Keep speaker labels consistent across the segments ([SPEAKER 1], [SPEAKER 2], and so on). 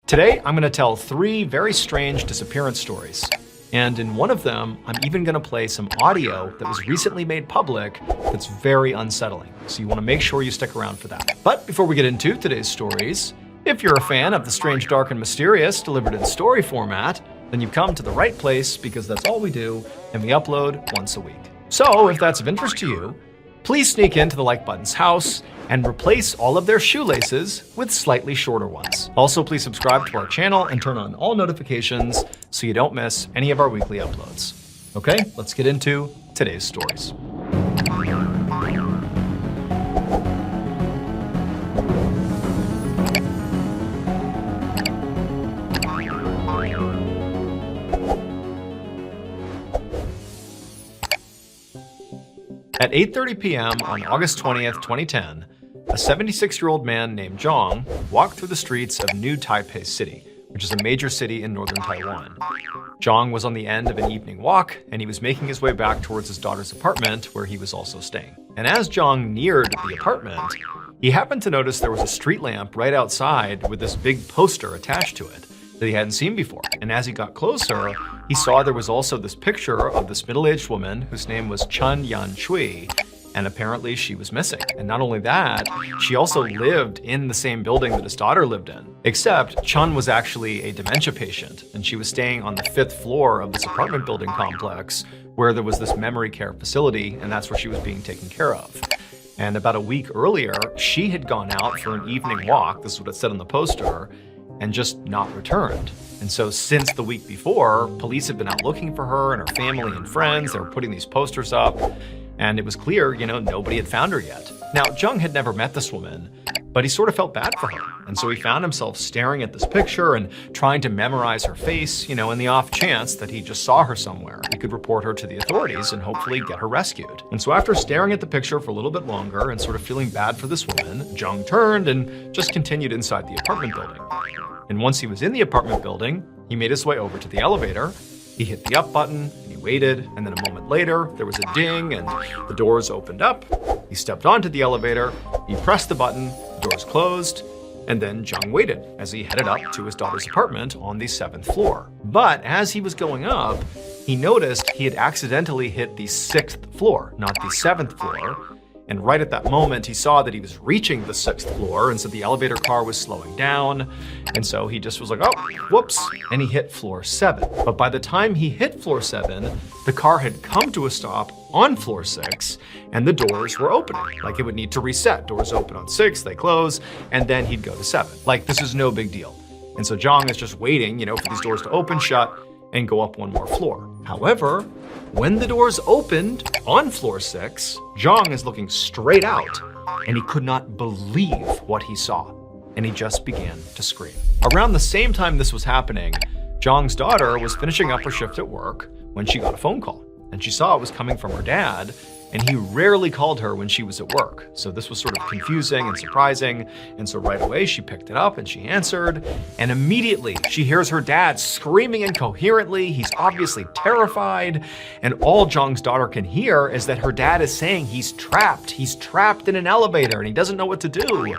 [SPEAKER 1] Today, I'm going to tell 3 very strange disappearance stories. And in one of them, I'm even going to play some audio that was recently made public that's very unsettling. So you want to make sure you stick around for that. But before we get into today's stories, if you're a fan of the strange, dark, and mysterious delivered in story format, then you've come to the right place because that's all we do, and we upload once a week. So if that's of interest to you, please sneak into the like button's house and replace all of their shoelaces with slightly shorter ones. Also, please subscribe to our channel and turn on all notifications so you don't miss any of our weekly uploads. Okay, let's get into today's stories. At 8:30 p.m. on August 20th, 2010, a 76-year-old man named Zhang walked through the streets of New Taipei City, which is a major city in northern Taiwan. Zhang was on the end of an evening walk, and he was making his way back towards his daughter's apartment, where he was also staying. And as Zhang neared the apartment, he happened to notice there was a street lamp right outside with this big poster attached to it that he hadn't seen before. And as he got closer, he saw there was also this picture of this middle-aged woman whose name was Chen Yan-Chui, and apparently she was missing. And not only that, she also lived in the same building that his daughter lived in. Except Chen was actually a dementia patient, and she was staying on the 5th floor of this apartment building complex where there was this memory care facility, and that's where she was being taken care of. And about a week earlier, she had gone out for an evening walk, this is what it said on the poster, and just not returned. And so since the week before, police had been out looking for her and her family and friends. They were putting these posters up, and it was clear, nobody had found her yet. Now, Zhang had never met this woman, but he sort of felt bad for her. And so he found himself staring at this picture and trying to memorize her face, in the off chance that he just saw her somewhere. He could report her to the authorities and hopefully get her rescued. And so after staring at the picture for a little bit longer and sort of feeling bad for this woman, Zhang turned and just continued inside the apartment building. And once he was in the apartment building, he made his way over to the elevator. He hit the up button, and he waited, and then a moment later, there was a ding, and the doors opened up. He stepped onto the elevator, he pressed the button, the doors closed, and then Zhang waited as he headed up to his daughter's apartment on the 7th floor. But as he was going up, he noticed he had accidentally hit the 6th floor, not the 7th floor. And right at that moment, he saw that he was reaching the 6th floor, and so the elevator car was slowing down. And so he just was like, oh, whoops, and he hit floor 7. But by the time he hit floor 7, the car had come to a stop on floor 6, and the doors were opening. Like it would need to reset. Doors open on 6, they close, and then he'd go to 7. Like this is no big deal. And so Zhang is just waiting, for these doors to open, shut, and go up one more floor. However, when the doors opened on floor 6, Zhang is looking straight out, and he could not believe what he saw, and he just began to scream. Around the same time this was happening, Zhang's daughter was finishing up her shift at work when she got a phone call, and she saw it was coming from her dad, and he rarely called her when she was at work. So this was sort of confusing and surprising. And so right away she picked it up and she answered, and immediately she hears her dad screaming incoherently. He's obviously terrified. And all Zhang's daughter can hear is that her dad is saying he's trapped. He's trapped in an elevator and he doesn't know what to do.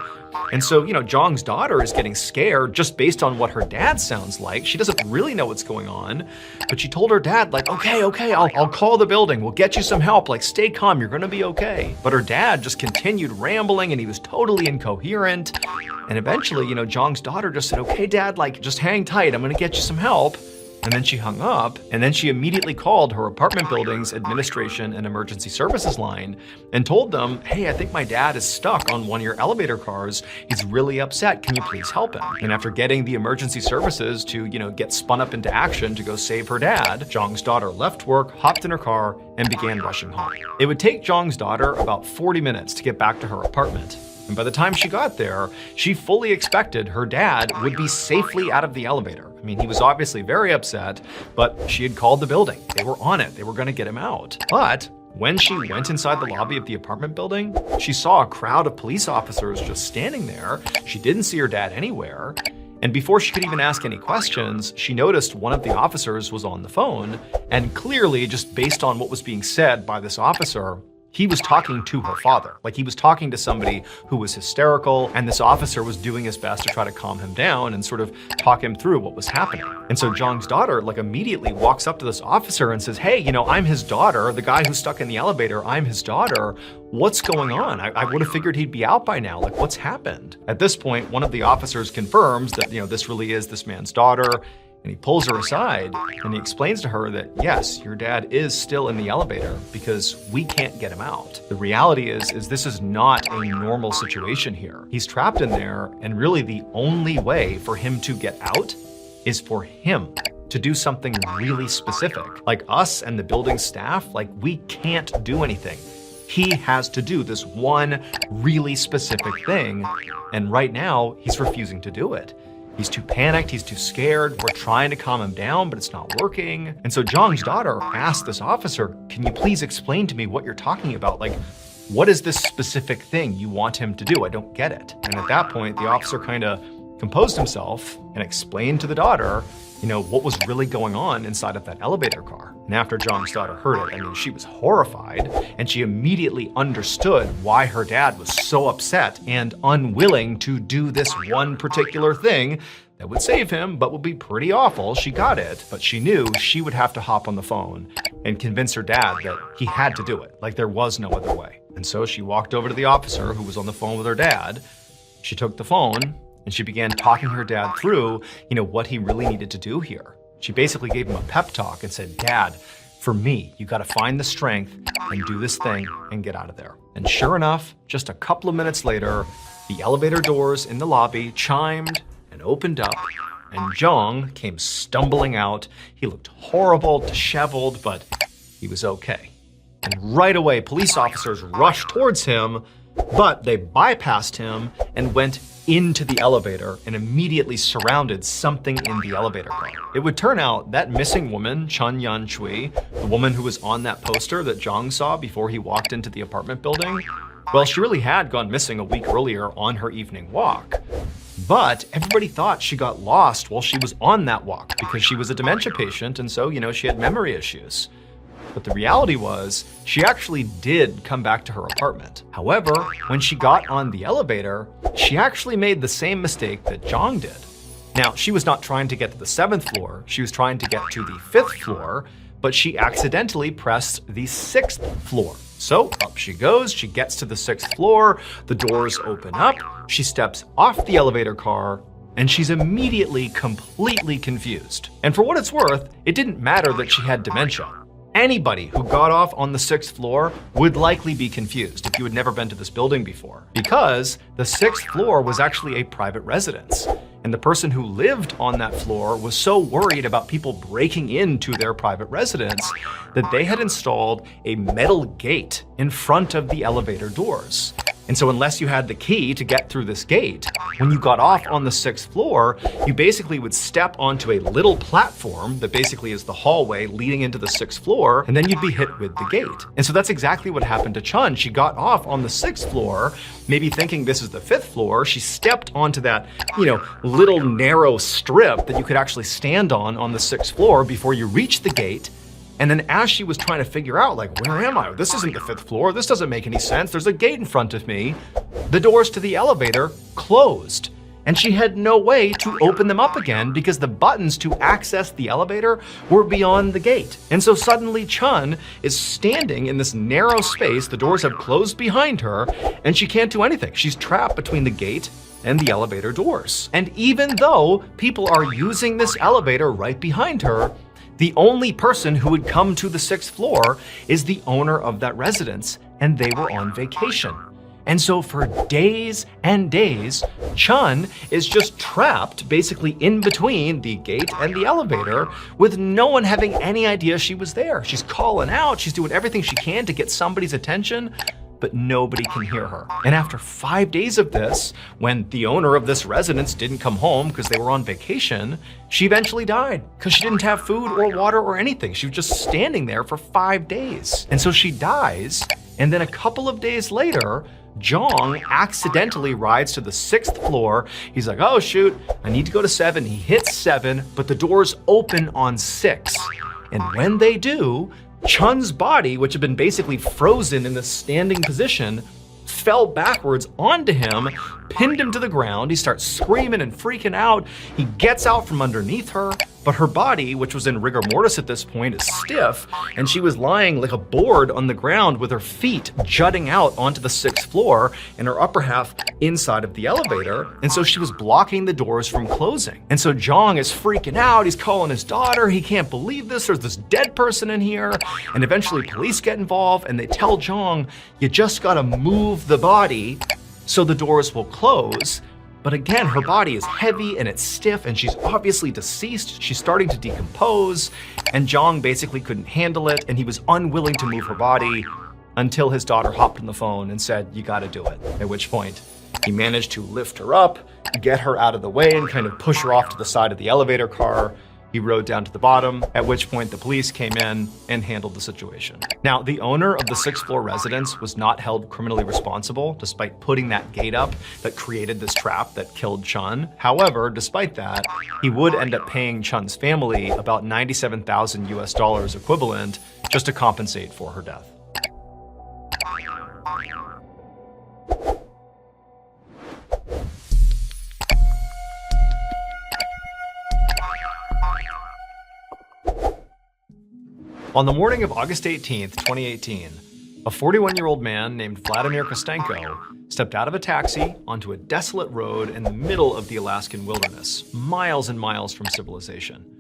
[SPEAKER 1] And so, Zhang's daughter is getting scared just based on what her dad sounds like. She doesn't really know what's going on, but she told her dad, like, okay, I'll call the building. We'll get you some help. Like, stay calm. You're going to be okay. But her dad just continued rambling and he was totally incoherent. And eventually, Zhang's daughter just said, okay, Dad, like, just hang tight. I'm going to get you some help. And then she hung up, and then she immediately called her apartment building's administration and emergency services line and told them, hey, I think my dad is stuck on one of your elevator cars. He's really upset. Can you please help him? And after getting the emergency services to, get spun up into action to go save her dad, Zhang's daughter left work, hopped in her car, and began rushing home. It would take Zhang's daughter about 40 minutes to get back to her apartment. And by the time she got there, she fully expected her dad would be safely out of the elevator. I mean, he was obviously very upset, but she had called the building. They were on it. They were going to get him out. But when she went inside the lobby of the apartment building, she saw a crowd of police officers just standing there. She didn't see her dad anywhere. And before she could even ask any questions, she noticed one of the officers was on the phone. And clearly, just based on what was being said by this officer, He was talking to her father. Like, he was talking to somebody who was hysterical, and this officer was doing his best to try to calm him down and sort of talk him through what was happening. And so Jong's daughter, like, immediately walks up to this officer and says, hey, you know, I'm his daughter, the guy who's stuck in the elevator, I'm his daughter. What's going on? I would have figured he'd be out by now. Like, what's happened? At this point, one of the officers confirms that, you know, this really is this man's daughter. And he pulls her aside and he explains to her that, yes, your dad is still in the elevator because we can't get him out. The reality is this is not a normal situation here. He's trapped in there, and really the only way for him to get out is for him to do something really specific. Like, us and the building staff, like, we can't do anything. He has to do this one really specific thing, and right now he's refusing to do it. He's too panicked, he's too scared, we're trying to calm him down, but it's not working. And so Jong's daughter asked this officer, can you please explain to me what you're talking about? Like, what is this specific thing you want him to do? I don't get it. And at that point, the officer kind of composed himself and explained to the daughter, you know, what was really going on inside of that elevator car. And after Jong's daughter heard it, I mean, she was horrified, and she immediately understood why her dad was so upset and unwilling to do this one particular thing that would save him, but would be pretty awful. She got it, but she knew she would have to hop on the phone and convince her dad that he had to do it, like there was no other way. And so she walked over to the officer who was on the phone with her dad. She took the phone, and she began talking her dad through, you know, what he really needed to do here. She basically gave him a pep talk and said, Dad, for me, you gotta find the strength and do this thing and get out of there. And sure enough, just a couple of minutes later, the elevator doors in the lobby chimed and opened up, and Jong came stumbling out. He looked horrible, disheveled, but he was okay. And right away, police officers rushed towards him, but they bypassed him and went into the elevator and immediately surrounded something in the elevator car. It would turn out that missing woman, Chun Yan Chui, the woman who was on that poster that Jong saw before he walked into the apartment building, well, she really had gone missing a week earlier on her evening walk. But everybody thought she got lost while she was on that walk because she was a dementia patient, and so, you know, she had memory issues. But the reality was, she actually did come back to her apartment. However, when she got on the elevator, she actually made the same mistake that Jong did. Now, she was not trying to get to the 7th floor, she was trying to get to the 5th floor, but she accidentally pressed the 6th floor. So up she goes, she gets to the 6th floor, the doors open up, she steps off the elevator car, and she's immediately completely confused. And for what it's worth, it didn't matter that she had dementia. Anybody who got off on the 6th floor would likely be confused if you had never been to this building before, because the 6th floor was actually a private residence. And the person who lived on that floor was so worried about people breaking into their private residence that they had installed a metal gate in front of the elevator doors. And so unless you had the key to get through this gate, when you got off on the 6th floor, you basically would step onto a little platform that basically is the hallway leading into the 6th floor, and then you'd be hit with the gate. And so that's exactly what happened to Chun. She got off on the 6th floor, maybe thinking this is the 5th floor. She stepped onto that, you know, little narrow strip that you could actually stand on the 6th floor before you reach the gate. And then as she was trying to figure out, like, where am I? This isn't the 5th floor. This doesn't make any sense. There's a gate in front of me. The doors to the elevator closed, and she had no way to open them up again because the buttons to access the elevator were beyond the gate. And so suddenly Chun is standing in this narrow space. The doors have closed behind her, and she can't do anything. She's trapped between the gate and the elevator doors. And even though people are using this elevator right behind her, the only person who would come to the 6th floor is the owner of that residence, and they were on vacation. And so for days and days, Chun is just trapped basically in between the gate and the elevator with no one having any idea she was there. She's calling out, she's doing everything she can to get somebody's attention, but nobody can hear her. And after 5 days of this, when the owner of this residence didn't come home because they were on vacation, she eventually died because she didn't have food or water or anything. She was just standing there for 5 days. And so she dies, and then a couple of days later, Jong accidentally rides to the 6th floor. He's like, oh shoot, I need to go to 7. He hits 7, but the doors open on 6. And when they do, Chun's body, which had been basically frozen in this standing position, fell backwards onto him, pinned him to the ground. He starts screaming and freaking out. He gets out from underneath her, but her body, which was in rigor mortis at this point, is stiff, and she was lying like a board on the ground with her feet jutting out onto the 6th floor and her upper half inside of the elevator, and so she was blocking the doors from closing. And so Jong is freaking out. He's calling his daughter. He can't believe this. There's this dead person in here. And eventually police get involved and they tell Jong, you just gotta move the body so the doors will close. But again, her body is heavy and it's stiff and she's obviously deceased. She's starting to decompose, and Jong basically couldn't handle it, and he was unwilling to move her body until his daughter hopped on the phone and said, you gotta do it. At which point he managed to lift her up, get her out of the way, and kind of push her off to the side of the elevator car. He rode down to the bottom, at which point the police came in and handled the situation. Now, the owner of the 6th floor residence was not held criminally responsible, despite putting that gate up that created this trap that killed Chun. However, despite that, he would end up paying Chun's family about $97,000 equivalent just to compensate for her death. On the morning of August 18th, 2018, a 41-year-old man named Vladimir Kostenko stepped out of a taxi onto a desolate road in the middle of the Alaskan wilderness, miles and miles from civilization.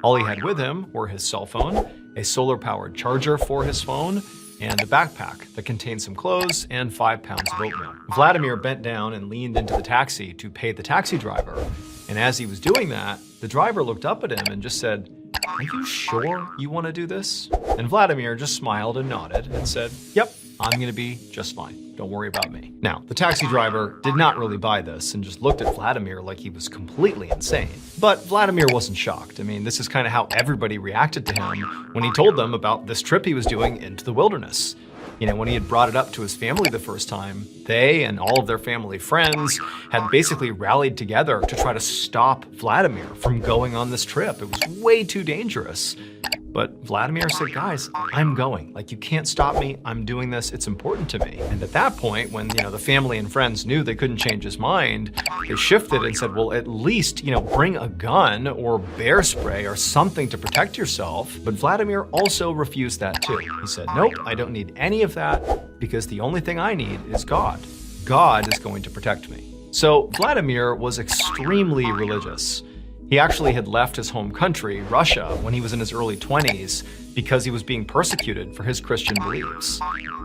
[SPEAKER 1] All he had with him were his cell phone, a solar-powered charger for his phone, and a backpack that contained some clothes and 5 pounds of oatmeal. Vladimir bent down and leaned into the taxi to pay the taxi driver, and as he was doing that, the driver looked up at him and just said, "Are you sure you want to do this?" And Vladimir just smiled and nodded and said, "Yep, I'm gonna be just fine. Don't worry about me." Now, the taxi driver did not really buy this and just looked at Vladimir like he was completely insane. But Vladimir wasn't shocked. I mean, this is kind of how everybody reacted to him when he told them about this trip he was doing into the wilderness. You know, when he had brought it up to his family the first time, they and all of their family friends had basically rallied together to try to stop Vladimir from going on this trip. It was way too dangerous. But Vladimir said, guys, I'm going. Like, you can't stop me. I'm doing this. It's important to me. And at that point, when, the family and friends knew they couldn't change his mind, they shifted and said, well, at least, bring a gun or bear spray or something to protect yourself. But Vladimir also refused that too. He said, nope, I don't need any of that because the only thing I need is God. God is going to protect me. So Vladimir was extremely religious. He actually had left his home country, Russia, when he was in his early 20s because he was being persecuted for his Christian beliefs.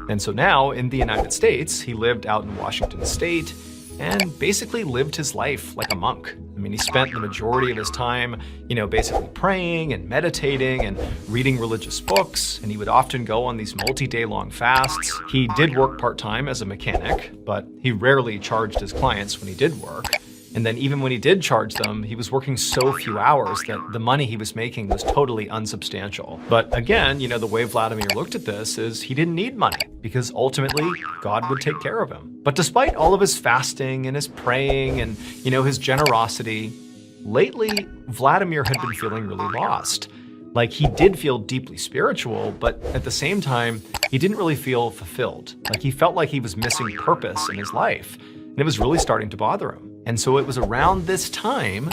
[SPEAKER 1] And so now, in the United States, he lived out in Washington State and basically lived his life like a monk. I mean, he spent the majority of his time, basically praying and meditating and reading religious books, and he would often go on these multi-day long fasts. He did work part-time as a mechanic, but he rarely charged his clients when he did work. And then even when he did charge them, he was working so few hours that the money he was making was totally unsubstantial. But again, the way Vladimir looked at this is he didn't need money because ultimately God would take care of him. But despite all of his fasting and his praying and, his generosity, lately Vladimir had been feeling really lost. Like, he did feel deeply spiritual, but at the same time, he didn't really feel fulfilled. Like, he felt like he was missing purpose in his life, and it was really starting to bother him. And so it was around this time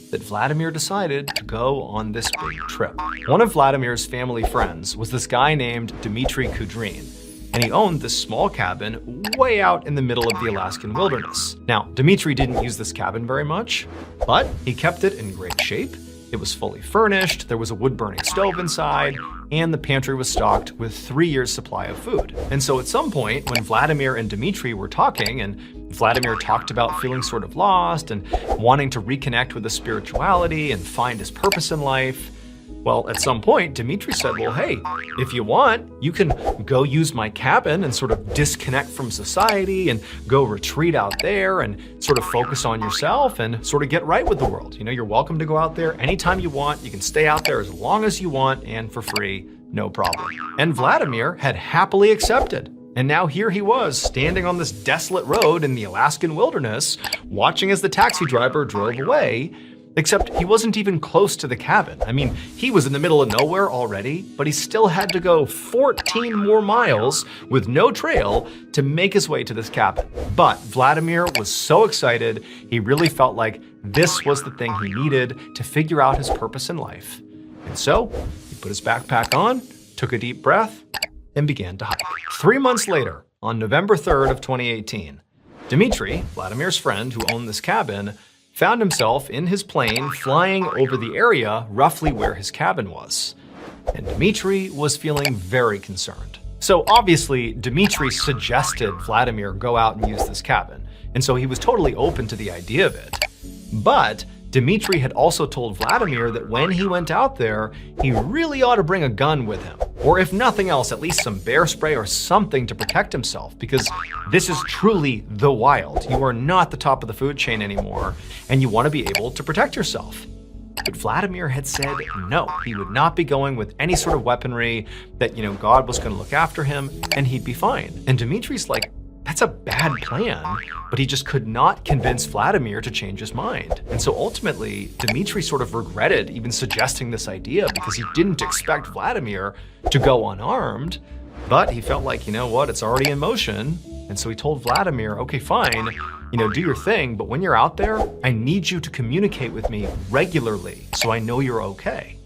[SPEAKER 1] that Vladimir decided to go on this big trip. One of Vladimir's family friends was this guy named Dmitry Kudrin, and he owned this small cabin way out in the middle of the Alaskan wilderness. Now, Dmitry didn't use this cabin very much, but he kept it in great shape. It was fully furnished, there was a wood-burning stove inside, and the pantry was stocked with 3 years' supply of food. And so at some point, when Vladimir and Dmitry were talking, and Vladimir talked about feeling sort of lost and wanting to reconnect with his spirituality and find his purpose in life, well, at some point, Dmitry said, well, hey, if you want, you can go use my cabin and sort of disconnect from society and go retreat out there and sort of focus on yourself and sort of get right with the world. You're welcome to go out there anytime you want. You can stay out there as long as you want and for free, no problem. And Vladimir had happily accepted. And now here he was, standing on this desolate road in the Alaskan wilderness, watching as the taxi driver drove away, Except he wasn't even close to the cabin. I mean, he was in the middle of nowhere already, but he still had to go 14 more miles with no trail to make his way to this cabin. But Vladimir was so excited, he really felt like this was the thing he needed to figure out his purpose in life. And so he put his backpack on, took a deep breath, and began to hike. 3 months later, on November 3rd of 2018, Dmitry, Vladimir's friend who owned this cabin, found himself in his plane flying over the area roughly where his cabin was. And Dmitry was feeling very concerned. So obviously, Dmitry suggested Vladimir go out and use this cabin, and so he was totally open to the idea of it. But Dmitry had also told Vladimir that when he went out there, he really ought to bring a gun with him. Or if nothing else, at least some bear spray or something to protect himself, because this is truly the wild. You are not the top of the food chain anymore, and you want to be able to protect yourself. But Vladimir had said no, he would not be going with any sort of weaponry, that, God was going to look after him and he'd be fine. And Dmitry's like, that's a bad plan, but he just could not convince Vladimir to change his mind. And so ultimately, Dmitry sort of regretted even suggesting this idea because he didn't expect Vladimir to go unarmed, but he felt like, it's already in motion. And so he told Vladimir, okay, fine, do your thing, but when you're out there, I need you to communicate with me regularly so I know you're okay.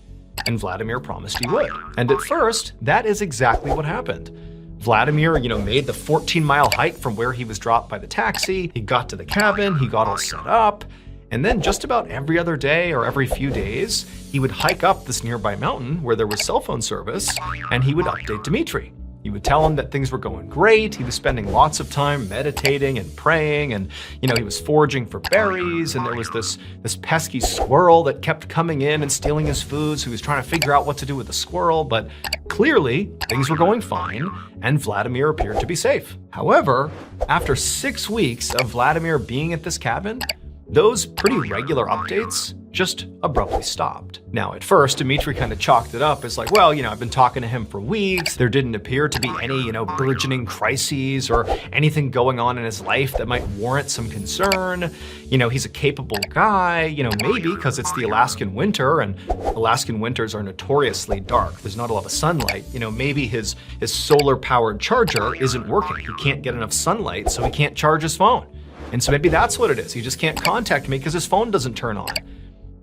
[SPEAKER 1] And Vladimir promised he would. And at first, that is exactly what happened. Vladimir, made the 14-mile hike from where he was dropped by the taxi. He got to the cabin, he got all set up, and then just about every other day or every few days, he would hike up this nearby mountain where there was cell phone service, and he would update Dmitry. He would tell him that things were going great. He was spending lots of time meditating and praying, and he was foraging for berries, and there was this pesky squirrel that kept coming in and stealing his food, so he was trying to figure out what to do with the squirrel, but clearly things were going fine, and Vladimir appeared to be safe. However, after 6 weeks of Vladimir being at this cabin, those pretty regular updates just abruptly stopped. Now, at first, Dmitry kind of chalked it up as like, well, I've been talking to him for weeks. There didn't appear to be any, burgeoning crises or anything going on in his life that might warrant some concern. He's a capable guy, maybe because it's the Alaskan winter, and Alaskan winters are notoriously dark. There's not a lot of sunlight. Maybe his solar-powered charger isn't working. He can't get enough sunlight, so he can't charge his phone. And so maybe that's what it is. He just can't contact me because his phone doesn't turn on.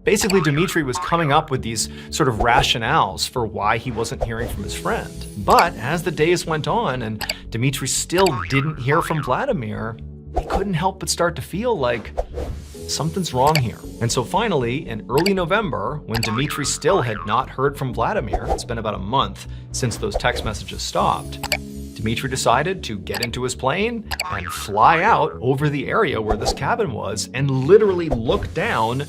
[SPEAKER 1] Basically, Dmitry was coming up with these sort of rationales for why he wasn't hearing from his friend. But as the days went on and Dmitry still didn't hear from Vladimir, he couldn't help but start to feel like something's wrong here. And so finally, in early November, when Dmitry still had not heard from Vladimir, it's been about a month since those text messages stopped, Dmitry decided to get into his plane and fly out over the area where this cabin was and literally look down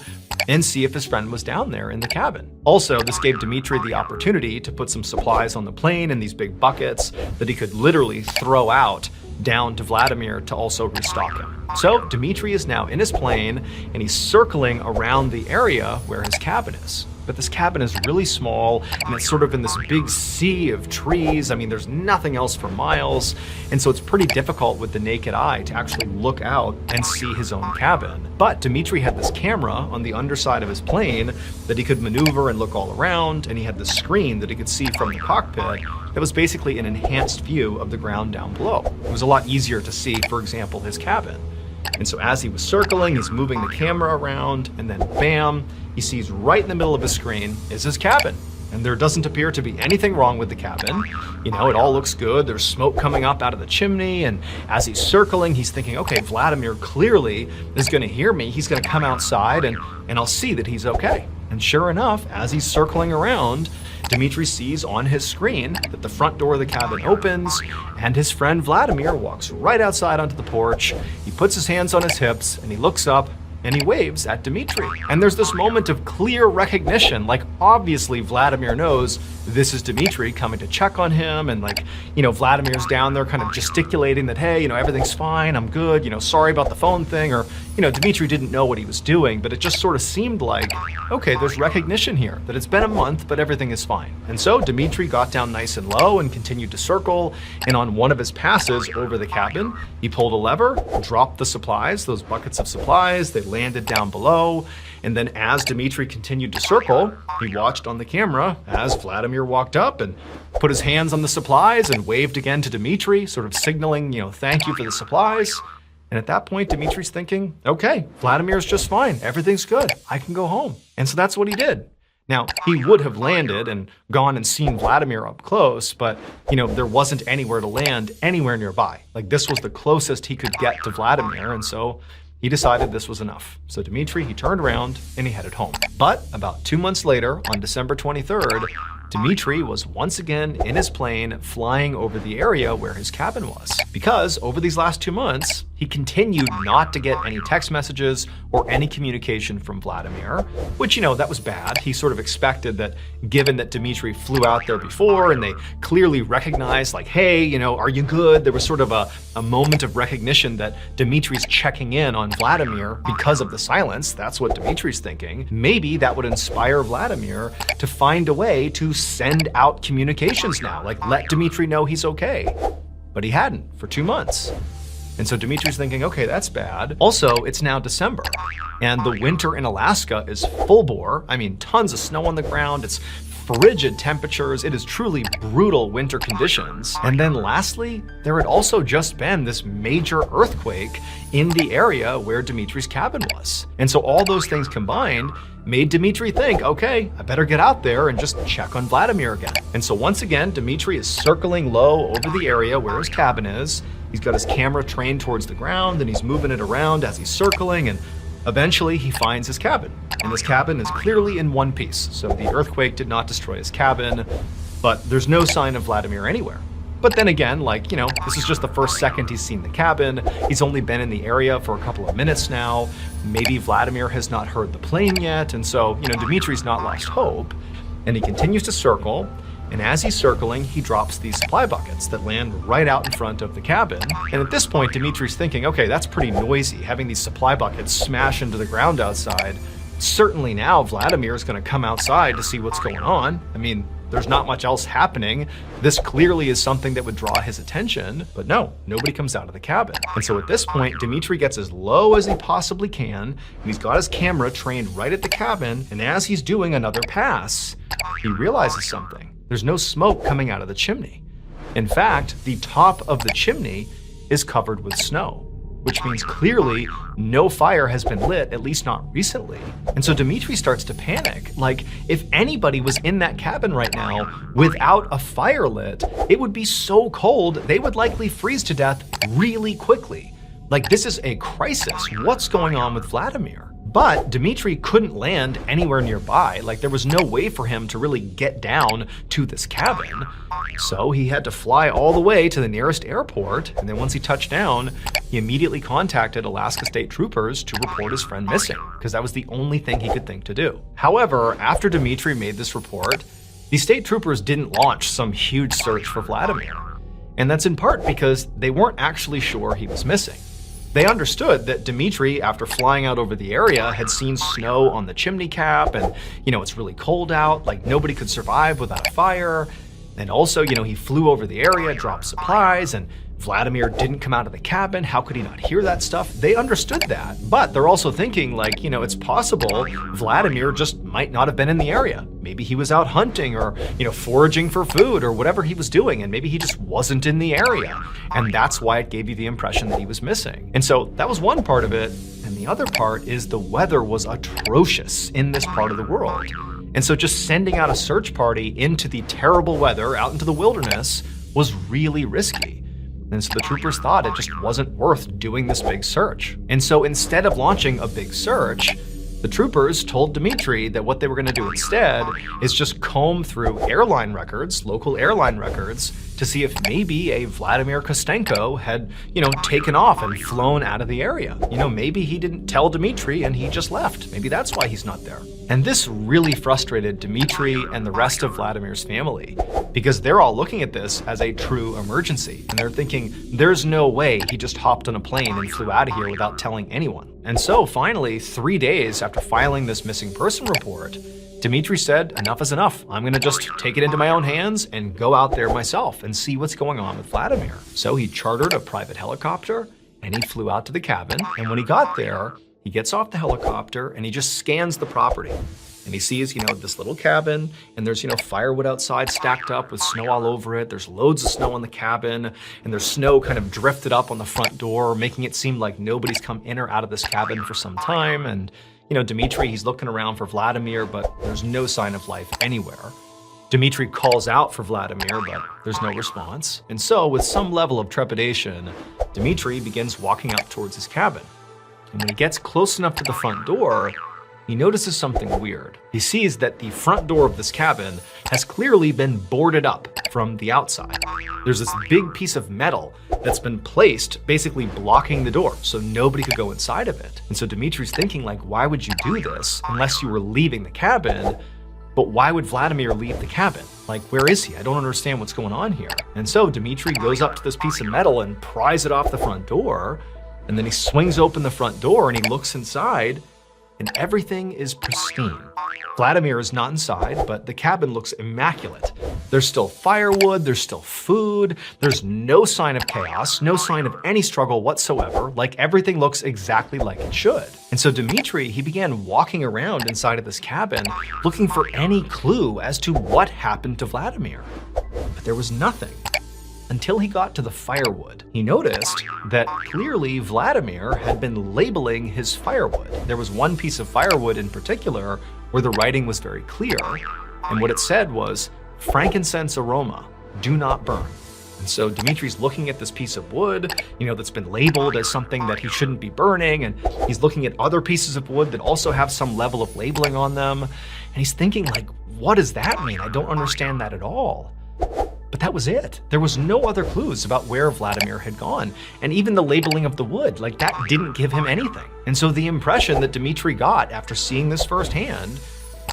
[SPEAKER 1] and see if his friend was down there in the cabin. Also, this gave Dmitry the opportunity to put some supplies on the plane in these big buckets that he could literally throw out down to Vladimir to also restock him. So Dmitry is now in his plane and he's circling around the area where his cabin is. But this cabin is really small and it's sort of in this big sea of trees. I mean, there's nothing else for miles. And so it's pretty difficult with the naked eye to actually look out and see his own cabin. But Dmitry had this camera on the underside of his plane that he could maneuver and look all around. And he had this screen that he could see from the cockpit that was basically an enhanced view of the ground down below. It was a lot easier to see, for example, his cabin. And so as he was circling, he's moving the camera around, and then bam, he sees right in the middle of his screen is his cabin. And there doesn't appear to be anything wrong with the cabin. It all looks good. There's smoke coming up out of the chimney. And as he's circling, he's thinking, okay, Vladimir clearly is going to hear me. He's going to come outside and I'll see that he's okay. And sure enough, as he's circling around, Dmitry sees on his screen that the front door of the cabin opens and his friend Vladimir walks right outside onto the porch. He puts his hands on his hips and he looks up and he waves at Dmitry. And there's this moment of clear recognition, like obviously Vladimir knows this is Dmitry coming to check on him, and Vladimir's down there kind of gesticulating that, hey, everything's fine, I'm good, sorry about the phone thing, or, Dmitry didn't know what he was doing, but it just sort of seemed like, okay, there's recognition here, that it's been a month, but everything is fine. And so Dmitry got down nice and low and continued to circle, and on one of his passes over the cabin, he pulled a lever, dropped the supplies, those buckets of supplies, they landed down below, And then as Dmitry continued to circle, he watched on the camera as Vladimir walked up and put his hands on the supplies and waved again to Dmitry, sort of signaling, thank you for the supplies. And at that point, Dmitry's thinking, okay, Vladimir's just fine. Everything's good. I can go home. And so that's what he did. Now, he would have landed and gone and seen Vladimir up close, but, there wasn't anywhere to land anywhere nearby. Like, this was the closest he could get to Vladimir, and so he decided this was enough. So Dmitry, he turned around and he headed home. But about 2 months later, on December 23rd, Dmitry was once again in his plane flying over the area where his cabin was. Because over these last 2 months, he continued not to get any text messages or any communication from Vladimir, which, that was bad. He sort of expected that, given that Dmitry flew out there before and they clearly recognized, like, hey, are you good? There was sort of a moment of recognition that Dmitry's checking in on Vladimir because of the silence. That's what Dmitry's thinking. Maybe that would inspire Vladimir to find a way to send out communications now, like let Dmitry know he's okay. But he hadn't for 2 months. And so Dmitry's thinking, okay, that's bad. Also, it's now December, and the winter in Alaska is full bore. I mean, tons of snow on the ground. It's frigid temperatures. It is truly brutal winter conditions. And then lastly, there had also just been this major earthquake in the area where Dmitry's cabin was. And so all those things combined made Dmitry think, okay, I better get out there and just check on Vladimir again. And so once again, Dmitry is circling low over the area where his cabin is. He's got his camera trained towards the ground and he's moving it around as he's circling, and eventually he finds his cabin. And his cabin is clearly in one piece. So the earthquake did not destroy his cabin, but there's no sign of Vladimir anywhere. But then again, this is just the first second he's seen the cabin. He's only been in the area for a couple of minutes now. Maybe Vladimir has not heard the plane yet. And so, Dmitry's not lost hope. And he continues to circle. And as he's circling, he drops these supply buckets that land right out in front of the cabin. And at this point, Dmitry's thinking, okay, that's pretty noisy, having these supply buckets smash into the ground outside. Certainly now Vladimir is going to come outside to see what's going on. I mean, there's not much else happening. This clearly is something that would draw his attention, but no, nobody comes out of the cabin. And so at this point, Dmitry gets as low as he possibly can, and he's got his camera trained right at the cabin, and as he's doing another pass, he realizes something. There's no smoke coming out of the chimney. In fact, the top of the chimney is covered with snow, which means clearly no fire has been lit, at least not recently. And so Dmitry starts to panic. Like, if anybody was in that cabin right now without a fire lit, it would be so cold, they would likely freeze to death really quickly. Like, this is a crisis. What's going on with Vladimir? But Dmitry couldn't land anywhere nearby. Like, there was no way for him to really get down to this cabin. So he had to fly all the way to the nearest airport. And then once he touched down, he immediately contacted Alaska State Troopers to report his friend missing, because that was the only thing he could think to do. However, after Dmitry made this report, the state troopers didn't launch some huge search for Vladimir. And that's in part because they weren't actually sure he was missing. They understood that Dmitry, after flying out over the area, had seen snow on the chimney cap, and, it's really cold out, like nobody could survive without a fire. And also, he flew over the area, dropped supplies, and Vladimir didn't come out of the cabin. How could he not hear that stuff? They understood that, but they're also thinking, like, it's possible Vladimir just might not have been in the area. Maybe he was out hunting or, foraging for food or whatever he was doing, and maybe he just wasn't in the area. And that's why it gave you the impression that he was missing. And so that was one part of it. And the other part is the weather was atrocious in this part of the world. And so just sending out a search party into the terrible weather out into the wilderness was really risky. And so the troopers thought it just wasn't worth doing this big search. And so instead of launching a big search, the troopers told Dmitry that what they were going to do instead is just comb through airline records, local airline records, to see if maybe a Vladimir Kostenko had, taken off and flown out of the area. Maybe he didn't tell Dmitry and he just left. Maybe that's why he's not there. And this really frustrated Dmitry and the rest of Vladimir's family, because they're all looking at this as a true emergency. And they're thinking, there's no way he just hopped on a plane and flew out of here without telling anyone. And so finally, 3 days after filing this missing person report, Dmitry said, enough is enough. I'm gonna just take it into my own hands and go out there myself and see what's going on with Vladimir. So he chartered a private helicopter and he flew out to the cabin. And when he got there, he gets off the helicopter and he just scans the property. And he sees, this little cabin, and there's, firewood outside stacked up with snow all over it. There's loads of snow on the cabin, and there's snow kind of drifted up on the front door, making it seem like nobody's come in or out of this cabin for some time. And, Dmitri, he's looking around for Vladimir, but there's no sign of life anywhere. Dmitri calls out for Vladimir, but there's no response. And so, with some level of trepidation, Dmitri begins walking up towards his cabin. And when he gets close enough to the front door, he notices something weird. He sees that the front door of this cabin has clearly been boarded up from the outside. There's this big piece of metal that's been placed, basically blocking the door, so nobody could go inside of it. And so Dmitri's thinking, why would you do this unless you were leaving the cabin? But why would Vladimir leave the cabin? Where is he? I don't understand what's going on here. And so Dmitri goes up to this piece of metal and pries it off the front door, and then he swings open the front door and he looks inside, and everything is pristine. Vladimir is not inside, but the cabin looks immaculate. There's still firewood, there's still food, there's no sign of chaos, no sign of any struggle whatsoever, everything looks exactly like it should. And so Dmitri, he began walking around inside of this cabin, looking for any clue as to what happened to Vladimir. But there was nothing. Until he got to the firewood. He noticed that clearly Vladimir had been labeling his firewood. There was one piece of firewood in particular where the writing was very clear, and what it said was, "Frankincense aroma, do not burn." And so Dmitri's looking at this piece of wood, that's been labeled as something that he shouldn't be burning, and he's looking at other pieces of wood that also have some level of labeling on them, and he's thinking, what does that mean? I don't understand that at all. But that was it. There was no other clues about where Vladimir had gone. And even the labeling of the wood, that didn't give him anything. And so the impression that Dmitri got after seeing this firsthand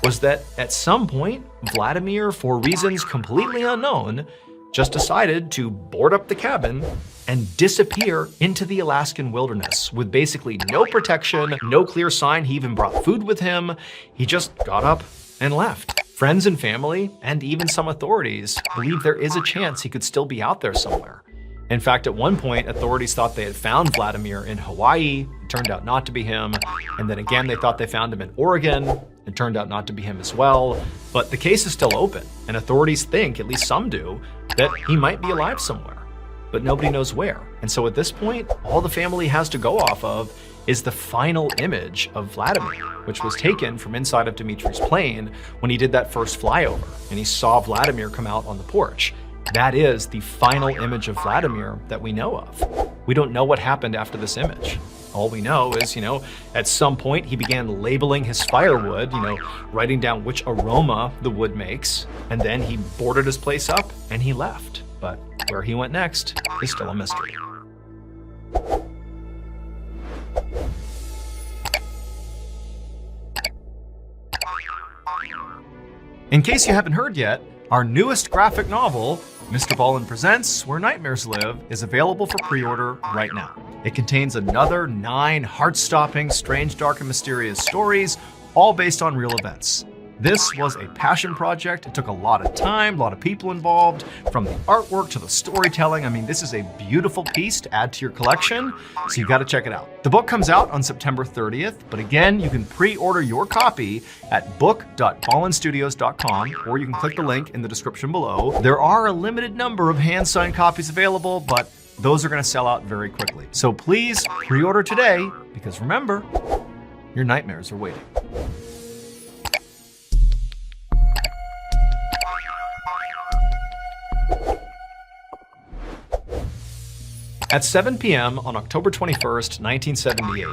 [SPEAKER 1] was that at some point, Vladimir, for reasons completely unknown, just decided to board up the cabin and disappear into the Alaskan wilderness with basically no protection, no clear sign he even brought food with him. He just got up and left. Friends and family, and even some authorities, believe there is a chance he could still be out there somewhere. In fact, at one point, authorities thought they had found Vladimir in Hawaii. It turned out not to be him. And then again, they thought they found him in Oregon. It turned out not to be him as well. But the case is still open, and authorities think, at least some do, that he might be alive somewhere. But nobody knows where. And so at this point, all the family has to go off of is the final image of Vladimir, which was taken from inside of Dmitri's plane when he did that first flyover, and he saw Vladimir come out on the porch. That is the final image of Vladimir that we know of. We don't know what happened after this image. All we know is, at some point he began labeling his firewood, writing down which aroma the wood makes, and then he boarded his place up and he left. But where he went next is still a mystery. In case you haven't heard yet, our newest graphic novel, MrBallen Presents Where Nightmares Live, is available for pre-order right now. It contains another 9 heart-stopping, strange, dark, and mysterious stories, all based on real events. This was a passion project. It took a lot of time, a lot of people involved, from the artwork to the storytelling. I mean, this is a beautiful piece to add to your collection, so you've got to check it out. The book comes out on September 30th, but again, you can pre-order your copy at book.ballenstudios.com, or you can click the link in the description below. There are a limited number of hand-signed copies available, but those are going to sell out very quickly. So please pre-order today, because remember, your nightmares are waiting. At 7 p.m. on October 21st, 1978,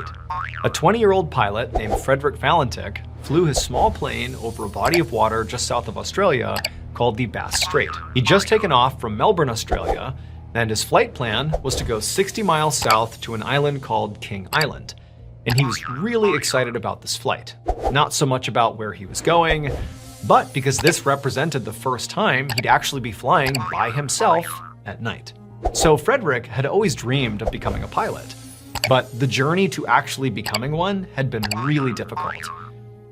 [SPEAKER 1] a 20-year-old pilot named Frederick Valentik flew his small plane over a body of water just south of Australia called the Bass Strait. He'd just taken off from Melbourne, Australia, and his flight plan was to go 60 miles south to an island called King Island. And he was really excited about this flight. Not so much about where he was going, but because this represented the first time he'd actually be flying by himself at night. So Frederick had always dreamed of becoming a pilot, but the journey to actually becoming one had been really difficult.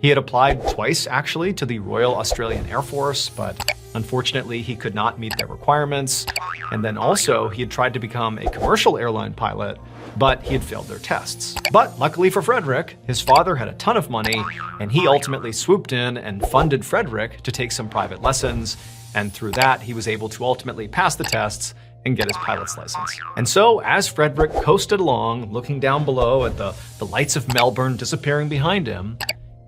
[SPEAKER 1] He had applied twice, actually, to the Royal Australian Air Force, but Unfortunately, he could not meet their requirements, and then also he had tried to become a commercial airline pilot, but he had failed their tests. But luckily for Frederick, his father had a ton of money, and he ultimately swooped in and funded Frederick to take some private lessons, and through that, he was able to ultimately pass the tests and get his pilot's license. And so, as Frederick coasted along, looking down below at the lights of Melbourne disappearing behind him,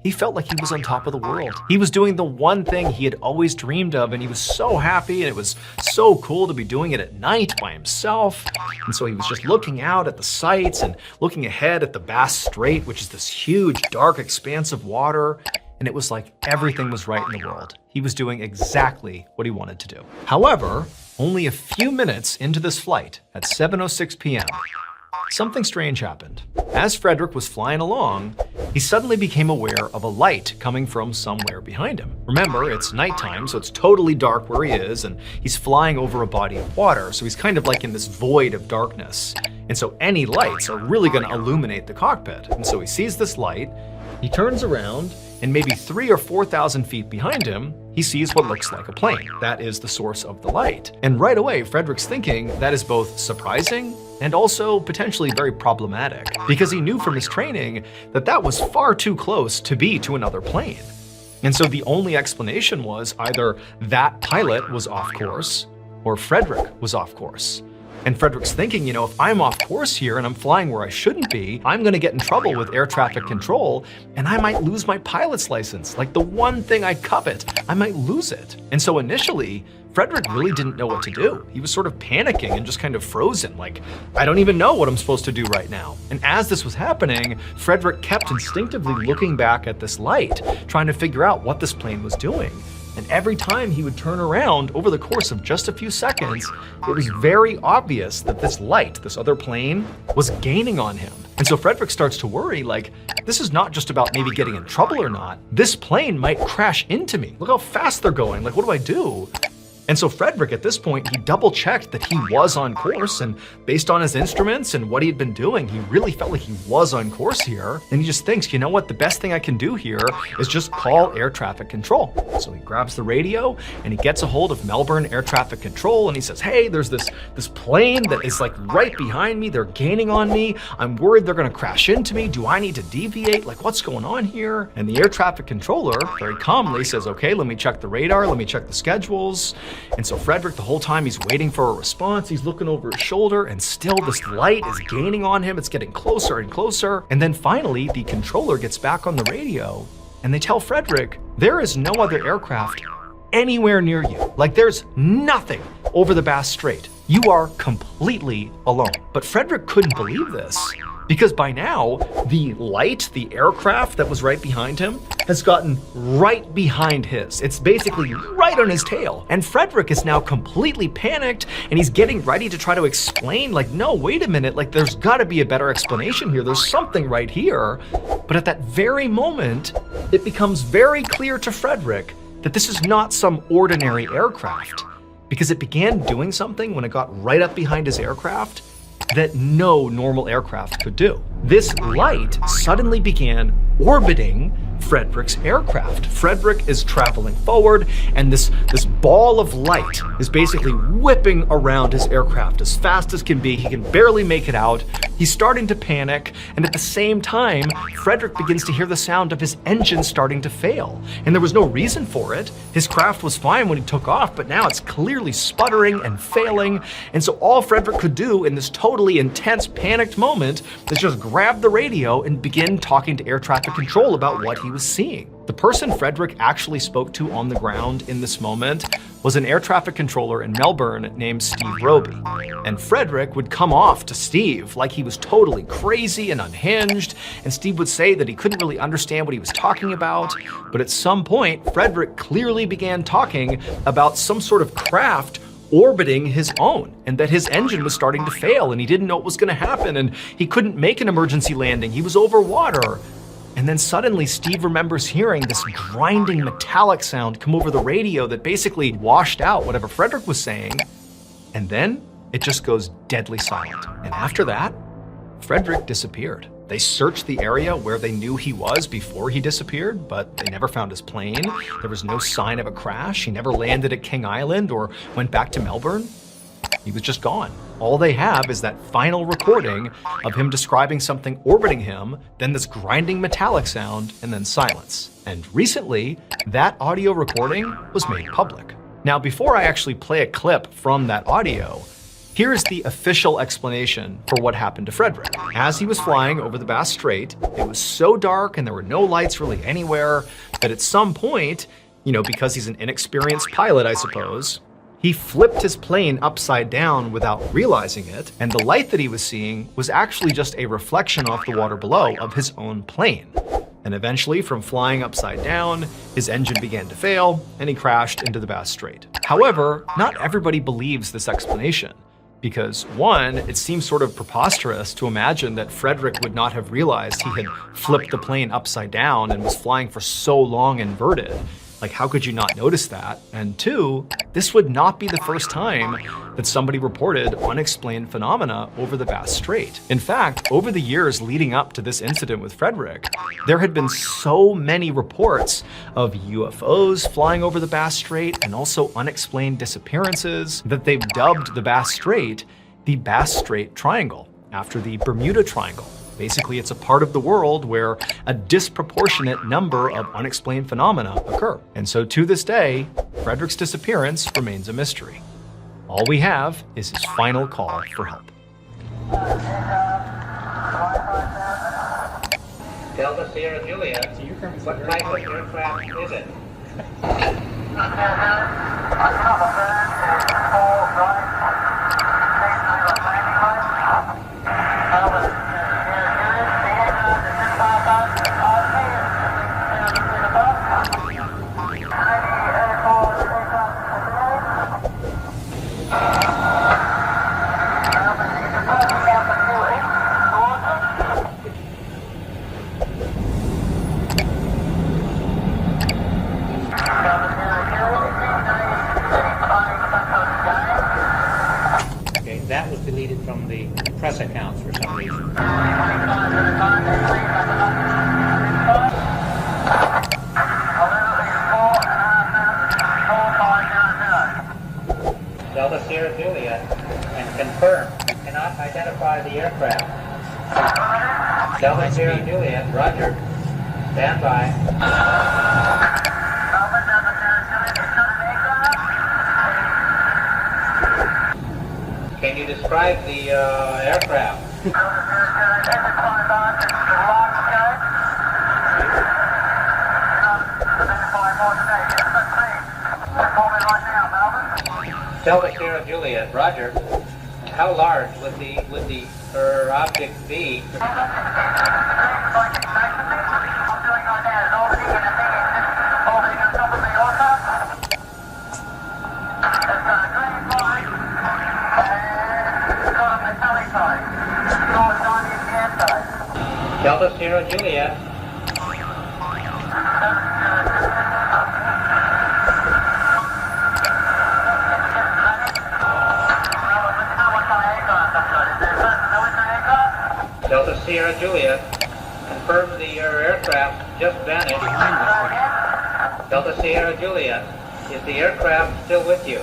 [SPEAKER 1] he felt like he was on top of the world. He was doing the one thing he had always dreamed of, and he was so happy, and it was so cool to be doing it at night by himself. And so he was just looking out at the sights and looking ahead at the Bass Strait, which is this huge, dark expanse of water. And it was like everything was right in the world. He was doing exactly what he wanted to do. However, only a few minutes into this flight, at 7:06 p.m., something strange happened. As Frederick was flying along, he suddenly became aware of a light coming from somewhere behind him. Remember, it's nighttime, so it's totally dark where he is, and he's flying over a body of water, so he's kind of like in this void of darkness. And so any lights are really gonna illuminate the cockpit. And so he sees this light, he turns around, and maybe 3,000 or 4,000 feet behind him, he sees what looks like a plane. That is the source of the light. And right away, Frederick's thinking that is both surprising and also potentially very problematic, because he knew from his training that that was far too close to be to another plane. And so the only explanation was either that pilot was off course or Frederick was off course. And Frederick's thinking, if I'm off course here and I'm flying where I shouldn't be, I'm gonna get in trouble with air traffic control and I might lose my pilot's license. Like the one thing I covet, I might lose it. And so initially, Frederick really didn't know what to do. He was sort of panicking and just kind of frozen, like, I don't even know what I'm supposed to do right now. And as this was happening, Frederick kept instinctively looking back at this light, trying to figure out what this plane was doing. And every time he would turn around over the course of just a few seconds, it was very obvious that this light, this other plane, was gaining on him. And so Frederick starts to worry, like, this is not just about maybe getting in trouble or not. This plane might crash into me. Look how fast they're going. Like, what do I do? And so Frederick, at this point, he double-checked that he was on course, and based on his instruments and what he had been doing, he really felt like he was on course here. And he just thinks, you know what, the best thing I can do here is just call air traffic control. So he grabs the radio and he gets a hold of Melbourne Air Traffic Control and he says, hey, there's this plane that is like right behind me. They're gaining on me. I'm worried they're gonna crash into me. Do I need to deviate? Like, what's going on here? And the air traffic controller very calmly says, okay, let me check the radar, let me check the schedules. And so Frederick, the whole time he's waiting for a response, he's looking over his shoulder and still this light is gaining on him. It's getting closer and closer. And then finally, the controller gets back on the radio and they tell Frederick, there is no other aircraft anywhere near you. Like there's nothing over the Bass Strait. You are completely alone. But Frederick couldn't believe this, because by now, the light, the aircraft that was right behind him, has gotten right behind his. It's basically right on his tail. And Frederick is now completely panicked, and he's getting ready to try to explain, like, no, wait a minute, like there's gotta be a better explanation here. There's something right here. But at that very moment, it becomes very clear to Frederick that this is not some ordinary aircraft, because it began doing something when it got right up behind his aircraft that no normal aircraft could do. This light suddenly began orbiting Frederick's aircraft. Frederick is traveling forward, and this ball of light is basically whipping around his aircraft as fast as can be. He can barely make it out. He's starting to panic, and at the same time, Frederick begins to hear the sound of his engine starting to fail. And there was no reason for it. His craft was fine when he took off, but now it's clearly sputtering and failing. And so all Frederick could do in this totally intense, panicked moment is just grab the radio and begin talking to air traffic control about what he was seeing. The person Frederick actually spoke to on the ground in this moment was an air traffic controller in Melbourne named Steve Roby. And Frederick would come off to Steve like he was totally crazy and unhinged, and Steve would say that he couldn't really understand what he was talking about. But at some point, Frederick clearly began talking about some sort of craft orbiting his own, and that his engine was starting to fail, and he didn't know what was gonna happen, and he couldn't make an emergency landing. He was over water. And then suddenly Steve remembers hearing this grinding metallic sound come over the radio that basically washed out whatever Frederick was saying. And then it just goes deadly silent. And after that, Frederick disappeared. They searched the area where they knew he was before he disappeared, but they never found his plane. There was no sign of a crash. He never landed at King Island or went back to Melbourne. He was just gone. All they have is that final recording of him describing something orbiting him, then this grinding metallic sound, and then silence. And recently, that audio recording was made public. Now, before I actually play a clip from that audio, here is the official explanation for what happened to Frederick. As he was flying over the Bass Strait, it was so dark and there were no lights really anywhere that at some point, because he's an inexperienced pilot, I suppose, he flipped his plane upside down without realizing it, and the light that he was seeing was actually just a reflection off the water below of his own plane. And eventually, from flying upside down, his engine began to fail, and he crashed into the Bass Strait. However, not everybody believes this explanation. Because one, it seems sort of preposterous to imagine that Frederick would not have realized he had flipped the plane upside down and was flying for so long inverted. Like, how could you not notice that? And two, this would not be the first time that somebody reported unexplained phenomena over the Bass Strait. In fact, over the years leading up to this incident with Frederick, there had been so many reports of UFOs flying over the Bass Strait and also unexplained disappearances that they've dubbed the Bass Strait the Bass Strait Triangle, after the Bermuda Triangle. Basically, it's a part of the world where a disproportionate number of unexplained phenomena occur. And so to this day, Frederick's disappearance remains a mystery. All we have is his final call for help.
[SPEAKER 2] Delta Sierra Juliet, what type of aircraft is it? That was deleted from the press accounts for some reason. Delta Sierra Juliet, and confirm you cannot identify the aircraft. Delta Sierra Juliet, roger. Stand by. Can you describe the aircraft? Delta Sierra Juliet, roger. How large would the object be? Delta Sierra Juliet. Delta Sierra Juliet, confirm the aircraft just vanished. Delta Sierra Juliet, is the aircraft still with you?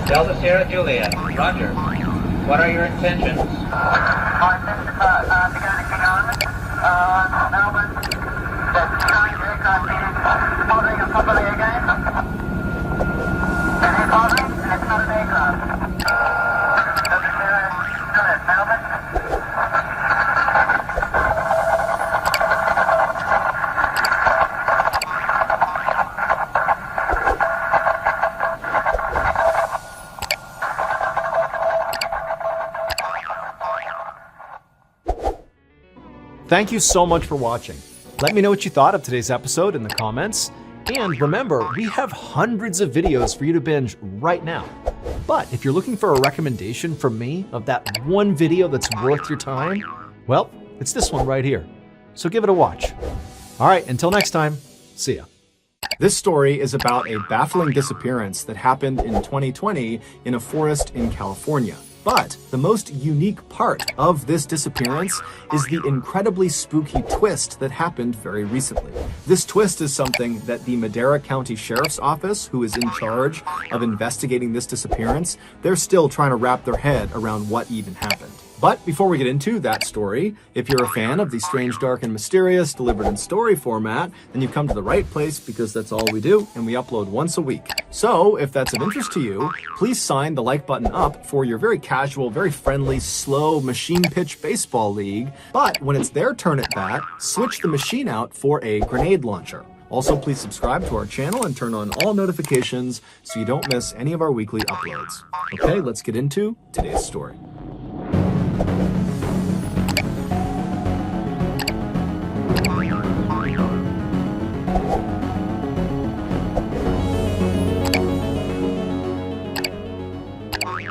[SPEAKER 2] Delta Sierra Juliet, roger. What are your intentions?
[SPEAKER 3] My intentions are to go to King Island, Melbourne, the Chinese aircraft being hovering on top of the again. And it's hovering, and it's not an aircraft. Delta Sierra Juliet, Melbourne.
[SPEAKER 1] Thank you so much for watching. Let me know what you thought of today's episode in the comments. And remember, we have hundreds of videos for you to binge right now. But if you're looking for a recommendation from me of that one video that's worth your time, well, it's this one right here. So give it a watch. All right, until next time, see ya. This story is about a baffling disappearance that happened in 2020 in a forest in California. But the most unique part of this disappearance is the incredibly spooky twist that happened very recently. This twist is something that the Madera County Sheriff's Office, who is in charge of investigating this disappearance, they're still trying to wrap their head around what even happened. But before we get into that story, if you're a fan of the strange, dark, and mysterious delivered in story format, then you've come to the right place because that's all we do, and we upload once a week. So if that's of interest to you, please sign the like button up for your very casual, very friendly, slow machine pitch baseball league. But when it's their turn at bat, switch the machine out for a grenade launcher. Also, please subscribe to our channel and turn on all notifications so you don't miss any of our weekly uploads. Okay, let's get into today's story.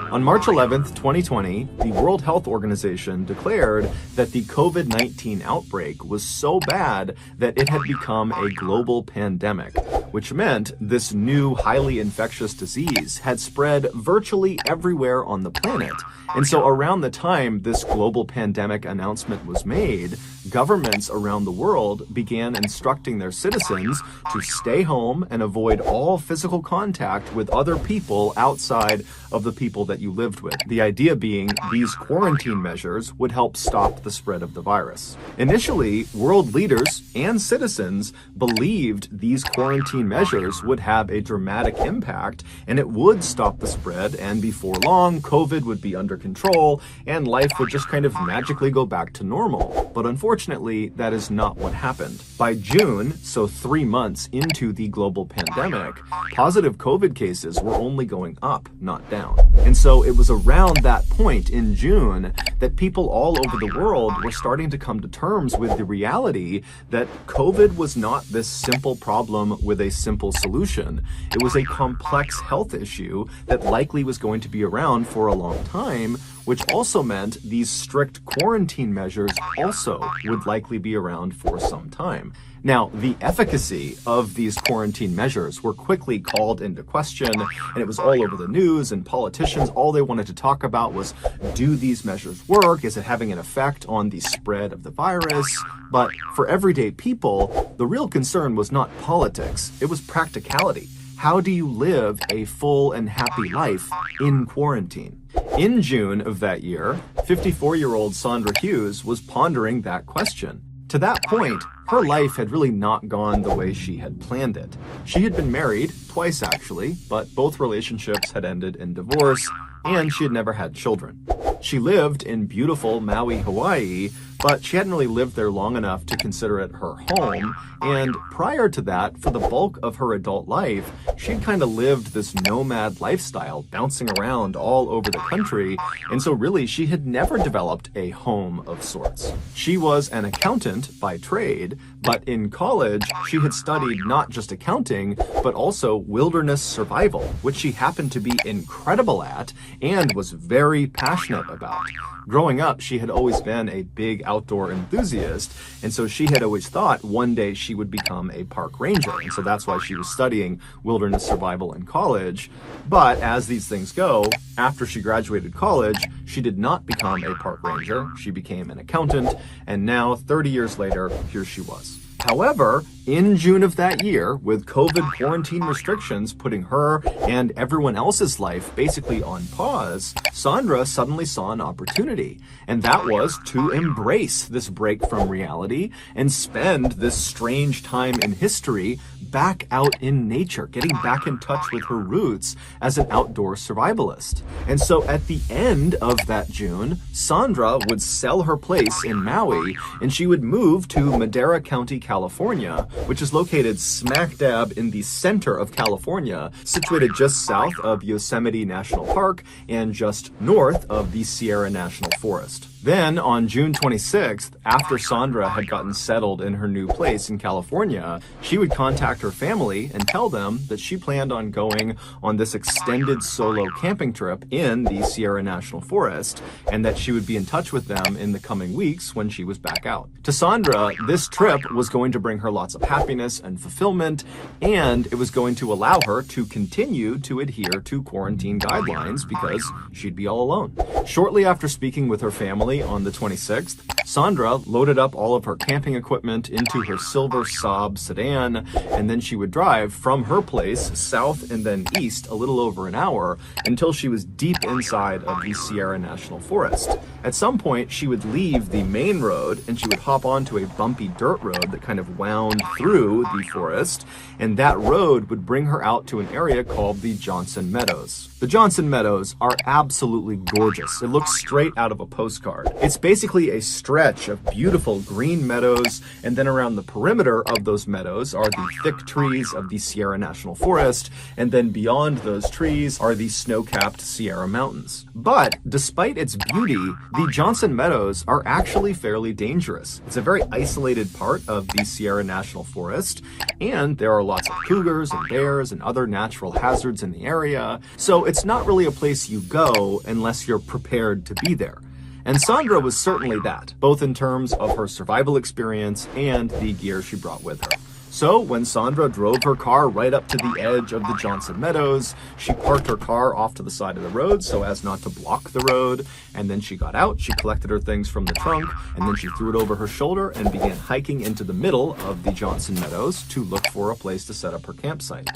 [SPEAKER 1] On March 11th, 2020, the World Health Organization declared that the COVID-19 outbreak was so bad that it had become a global pandemic, which meant this new highly infectious disease had spread virtually everywhere on the planet. And so around the time this global pandemic announcement was made, governments around the world began instructing their citizens to stay home and avoid all physical contact with other people outside of the people that you lived with. The idea being these quarantine measures would help stop the spread of the virus. Initially, world leaders and citizens believed these quarantine measures would have a dramatic impact and it would stop the spread, and before long, COVID would be under control and life would just kind of magically go back to normal. But unfortunately, that is not what happened. By June, so 3 months into the global pandemic, positive COVID cases were only going up, not down. And so it was around that point in June that people all over the world were starting to come to terms with the reality that COVID was not this simple problem with a simple solution. It was a complex health issue that likely was going to be around for a long time, which also meant these strict quarantine measures also would likely be around for some time. Now, the efficacy of these quarantine measures were quickly called into question, and it was all over the news, and politicians, all they wanted to talk about was, do these measures work? Is it having an effect on the spread of the virus? But for everyday people, the real concern was not politics, it was practicality. How do you live a full and happy life in quarantine? In June of that year, 54-year-old Sandra Hughes was pondering that question. To that point, her life had really not gone the way she had planned it. She had been married, twice actually, but both relationships had ended in divorce, and she had never had children. She lived in beautiful Maui, Hawaii, but she hadn't really lived there long enough to consider it her home, and prior to that, for the bulk of her adult life, she had kind of lived this nomad lifestyle, bouncing around all over the country, and so really she had never developed a home of sorts. She was an accountant by trade, but in college, she had studied not just accounting, but also wilderness survival, which she happened to be incredible at and was very passionate about. Growing up, she had always been a big outdoor enthusiast, and so she had always thought one day she would become a park ranger, and so that's why she was studying wilderness survival in college. But as these things go, after she graduated college, she did not become a park ranger, she became an accountant, and now, 30 years later, here she was. However, in June of that year, with COVID quarantine restrictions putting her and everyone else's life basically on pause, Sandra suddenly saw an opportunity, and that was to embrace this break from reality and spend this strange time in history back out in nature, getting back in touch with her roots as an outdoor survivalist. And so at the end of that June, Sandra would sell her place in Maui and she would move to Madera County, California, which is located smack dab in the center of California, situated just south of Yosemite National Park and just north of the Sierra National Forest. Then on June 26th, after Sandra had gotten settled in her new place in California, she would contact her family and tell them that she planned on going on this extended solo camping trip in the Sierra National Forest, and that she would be in touch with them in the coming weeks when she was back out. To Sandra, this trip was going to bring her lots of happiness and fulfillment, and it was going to allow her to continue to adhere to quarantine guidelines because she'd be all alone. Shortly after speaking with her family on the 26th, Sandra loaded up all of her camping equipment into her silver Saab sedan, and then she would drive from her place south and then east a little over an hour until she was deep inside of the Sierra National Forest. At some point, she would leave the main road and she would hop onto a bumpy dirt road that kind of wound through the forest, and that road would bring her out to an area called the Johnson Meadows. The Johnson Meadows are absolutely gorgeous. It looks straight out of a postcard. It's basically a stretch of beautiful green meadows, and then around the perimeter of those meadows are the thick trees of the Sierra National Forest, and then beyond those trees are the snow-capped Sierra Mountains. But despite its beauty, the Johnson Meadows are actually fairly dangerous. It's a very isolated part of the Sierra National Forest, and there are lots of cougars and bears and other natural hazards in the area, so it's not really a place you go unless you're prepared to be there. And Sandra was certainly that, both in terms of her survival experience and the gear she brought with her. So when Sandra drove her car right up to the edge of the Johnson Meadows, she parked her car off to the side of the road so as not to block the road, and then she got out, she collected her things from the trunk, and then she threw it over her shoulder and began hiking into the middle of the Johnson Meadows to look for a place to set up her campsite.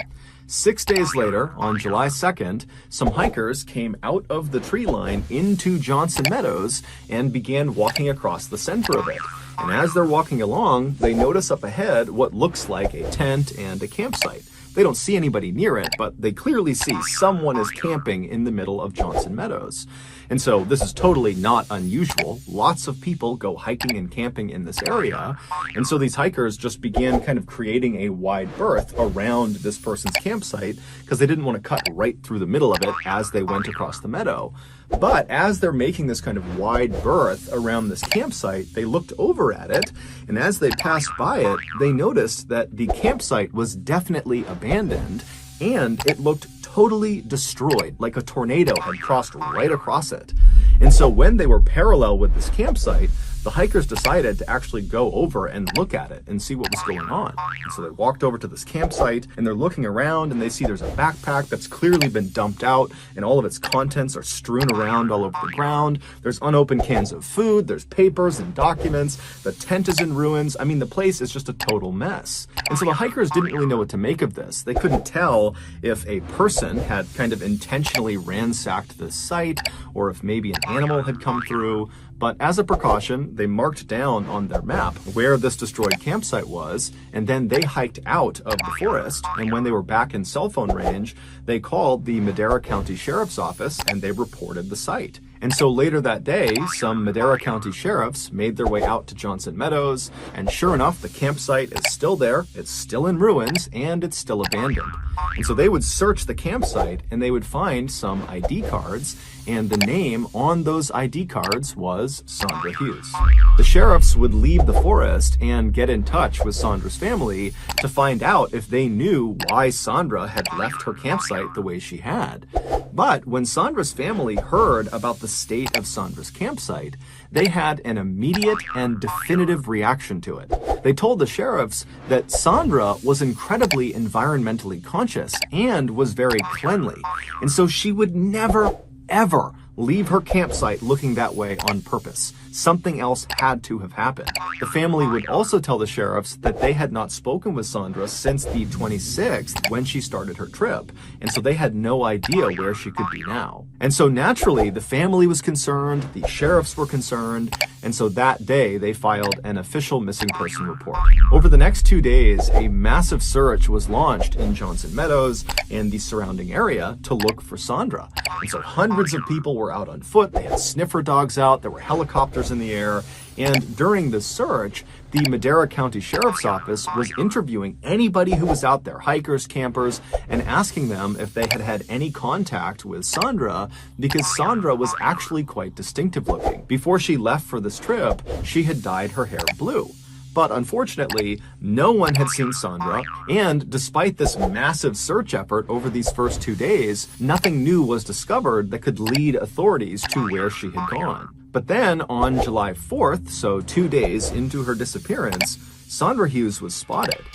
[SPEAKER 1] 6 days later, on July 2nd, some hikers came out of the tree line into Johnson Meadows and began walking across the center of it. And as they're walking along, they notice up ahead what looks like a tent and a campsite. They don't see anybody near it, but they clearly see someone is camping in the middle of Johnson Meadows. And so this is totally not unusual. Lots of people go hiking and camping in this area. And so these hikers just began kind of creating a wide berth around this person's campsite because they didn't want to cut right through the middle of it as they went across the meadow. But as they're making this kind of wide berth around this campsite, they looked over at it, and as they passed by it, they noticed that the campsite was definitely abandoned, and it looked totally destroyed, like a tornado had crossed right across it. And so when they were parallel with this campsite, the hikers decided to actually go over and look at it and see what was going on. And so they walked over to this campsite and they're looking around and they see there's a backpack that's clearly been dumped out and all of its contents are strewn around all over the ground. There's unopened cans of food, there's papers and documents, the tent is in ruins. I mean, the place is just a total mess. And so the hikers didn't really know what to make of this. They couldn't tell if a person had kind of intentionally ransacked this site or if maybe an animal had come through. But as a precaution, they marked down on their map where this destroyed campsite was, and then they hiked out of the forest, and when they were back in cell phone range, they called the Madera County Sheriff's Office and they reported the site. And so later that day, some Madera County sheriffs made their way out to Johnson Meadows, and sure enough, the campsite is still there, it's still in ruins, and it's still abandoned. And so they would search the campsite and they would find some ID cards, and the name on those ID cards was Sandra Hughes. The sheriffs would leave the forest and get in touch with Sandra's family to find out if they knew why Sandra had left her campsite the way she had. But when Sandra's family heard about the state of Sandra's campsite, they had an immediate and definitive reaction to it. They told the sheriffs that Sandra was incredibly environmentally conscious and was very cleanly, and so she would never, ever leave her campsite looking that way on purpose. Something else had to have happened. The family would also tell the sheriffs that they had not spoken with Sandra since the 26th when she started her trip, and so they had no idea where she could be now. And so naturally, the family was concerned, the sheriffs were concerned, and so that day they filed an official missing person report. Over the next 2 days, a massive search was launched in Johnson Meadows and the surrounding area to look for Sandra. And so hundreds of people were out on foot, they had sniffer dogs out, there were helicopters in the air, and during the search, the Madera County Sheriff's Office was interviewing anybody who was out there, hikers, campers, and asking them if they had had any contact with Sandra, because Sandra was actually quite distinctive looking. Before she left for this trip, she had dyed her hair blue. But unfortunately, no one had seen Sandra, and despite this massive search effort over these first 2 days, nothing new was discovered that could lead authorities to where she had gone. But then, on July 4th, so 2 days into her disappearance, Sandra Hughes was spotted.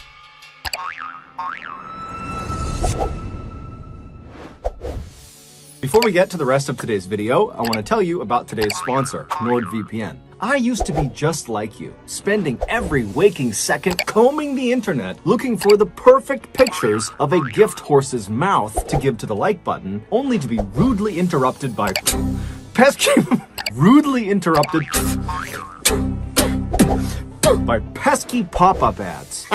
[SPEAKER 1] Before we get to the rest of today's video, I want to tell you about today's sponsor, NordVPN. I used to be just like you, spending every waking second combing the internet looking for the perfect pictures of a gift horse's mouth to give to the like button, only to be rudely interrupted by pesky pop-up ads.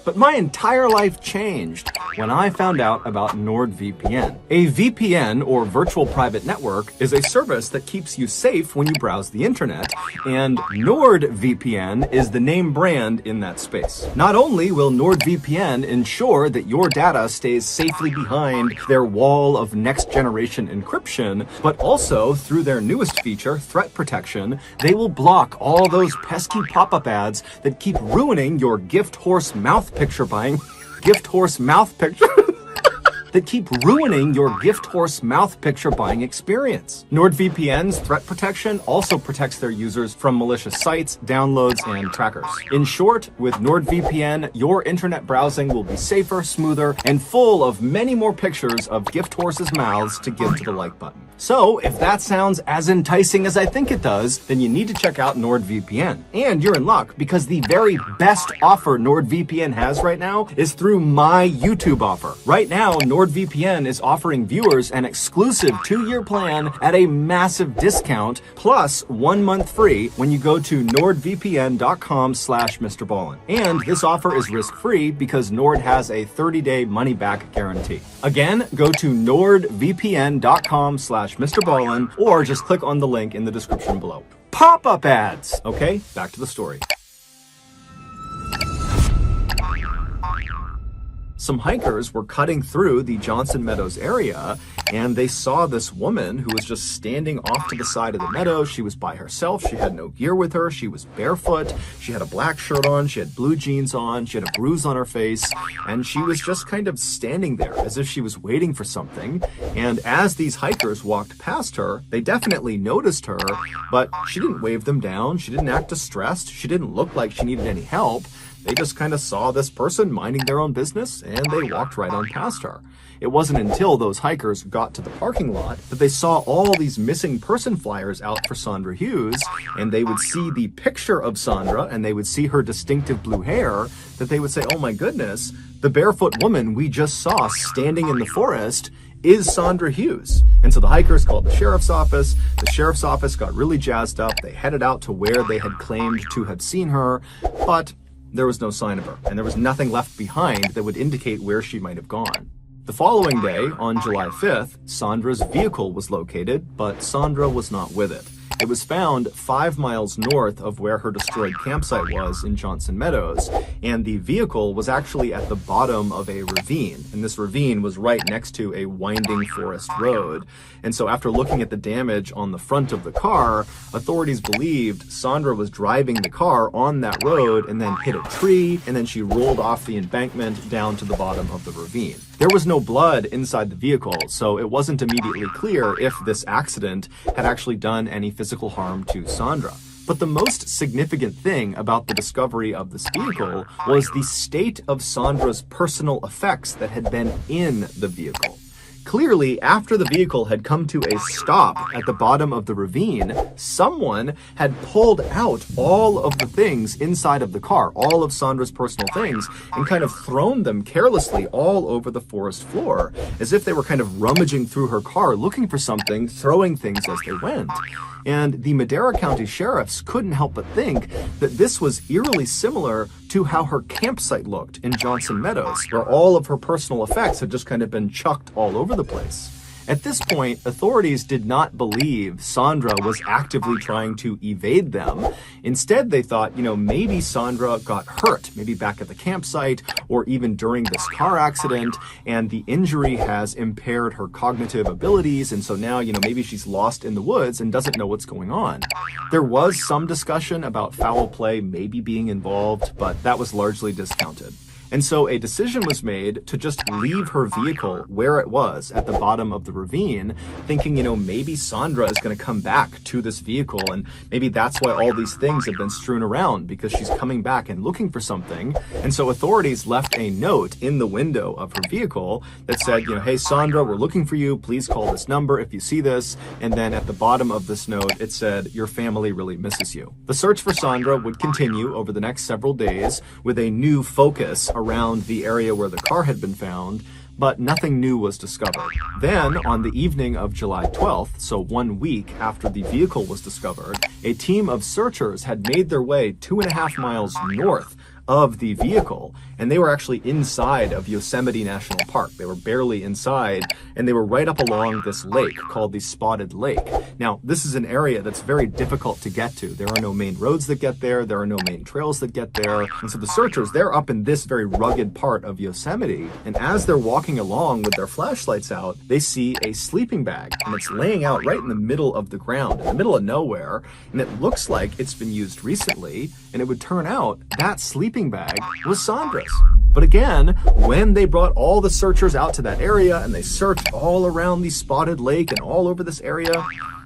[SPEAKER 1] But my entire life changed when I found out about NordVPN. A VPN, or virtual private network, is a service that keeps you safe when you browse the internet, and NordVPN is the name brand in that space. Not only will NordVPN ensure that your data stays safely behind their wall of next-generation encryption, but also, through their newest feature, Threat Protection, they will block all those pesky pop-up ads that keep ruining your gift horse mouth picture buying that keep ruining your gift horse mouth picture buying experience. NordVPN's Threat Protection also protects their users from malicious sites, downloads, and trackers. In short, with NordVPN, your internet browsing will be safer, smoother, and full of many more pictures of gift horses' mouths to give to the like button. So, if that sounds as enticing as I think it does, then you need to check out NordVPN. And you're in luck, because the very best offer NordVPN has right now is through my YouTube offer. Right now, NordVPN is offering viewers an exclusive 2-year plan at a massive discount, plus 1 month free when you go to nordvpn.com/MrBallen. And this offer is risk-free because Nord has a 30-day money-back guarantee. Again, go to nordvpn.com/MrBallen, or just click on the link in the description below. Pop-up ads! Okay, back to the story. Some hikers were cutting through the Johnson Meadows area, and they saw this woman who was just standing off to the side of the meadow. She was by herself. She had no gear with her. She was barefoot. She had a black shirt on. She had blue jeans on. She had a bruise on her face, and she was just kind of standing there as if she was waiting for something. And as these hikers walked past her, they definitely noticed her, but she didn't wave them down. She didn't act distressed. She didn't look like she needed any help. They just kind of saw this person minding their own business, and they walked right on past her. It wasn't until those hikers got to the parking lot that they saw all these missing person flyers out for Sandra Hughes, and they would see the picture of Sandra, and they would see her distinctive blue hair, that they would say, oh my goodness, the barefoot woman we just saw standing in the forest is Sandra Hughes. And so the hikers called the sheriff's office. The sheriff's office got really jazzed up. They headed out to where they had claimed to have seen her, but there was no sign of her, and there was nothing left behind that would indicate where she might have gone. The following day, on July 5th, Sandra's vehicle was located, but Sandra was not with it. It was found 5 miles north of where her destroyed campsite was in Johnson Meadows, and the vehicle was actually at the bottom of a ravine, and this ravine was right next to a winding forest road. And so after looking at the damage on the front of the car, authorities believed Sandra was driving the car on that road and then hit a tree, and then she rolled off the embankment down to the bottom of the ravine. There was no blood inside the vehicle, so it wasn't immediately clear if this accident had actually done any physical harm to Sandra. But the most significant thing about the discovery of this vehicle was the state of Sandra's personal effects that had been in the vehicle. Clearly, after the vehicle had come to a stop at the bottom of the ravine, someone had pulled out all of the things inside of the car, all of Sandra's personal things, and kind of thrown them carelessly all over the forest floor, as if they were kind of rummaging through her car looking for something, throwing things as they went. And the Madera County sheriffs couldn't help but think that this was eerily similar to how her campsite looked in Johnson Meadows, where all of her personal effects had just kind of been chucked all over the place. At this point, authorities did not believe Sandra was actively trying to evade them. Instead, they thought, maybe Sandra got hurt, maybe back at the campsite or even during this car accident, and the injury has impaired her cognitive abilities, and so now, maybe she's lost in the woods and doesn't know what's going on. There was some discussion about foul play maybe being involved, but that was largely discounted. And so a decision was made to just leave her vehicle where it was at the bottom of the ravine, thinking, maybe Sandra is going to come back to this vehicle, and maybe that's why all these things have been strewn around, because she's coming back and looking for something. And so authorities left a note in the window of her vehicle that said, hey, Sandra, we're looking for you. Please call this number if you see this. And then at the bottom of this note, it said, your family really misses you. The search for Sandra would continue over the next several days with a new focus around the area where the car had been found, but nothing new was discovered. Then, on the evening of July 12th, so 1 week after the vehicle was discovered, a team of searchers had made their way 2.5 miles north of the vehicle, and they were actually inside of Yosemite National Park. They were barely inside, and they were right up along this lake called the Spotted Lake. Now, this is an area that's very difficult to get to. There are no main roads that get there. There are no main trails that get there. And so the searchers, they're up in this very rugged part of Yosemite, and as they're walking along with their flashlights out, they see a sleeping bag, and it's laying out right in the middle of the ground, in the middle of nowhere, and it looks like it's been used recently, and it would turn out that sleeping bag was Sandra's. But again, when they brought all the searchers out to that area and they searched all around the Spotted Lake and all over this area,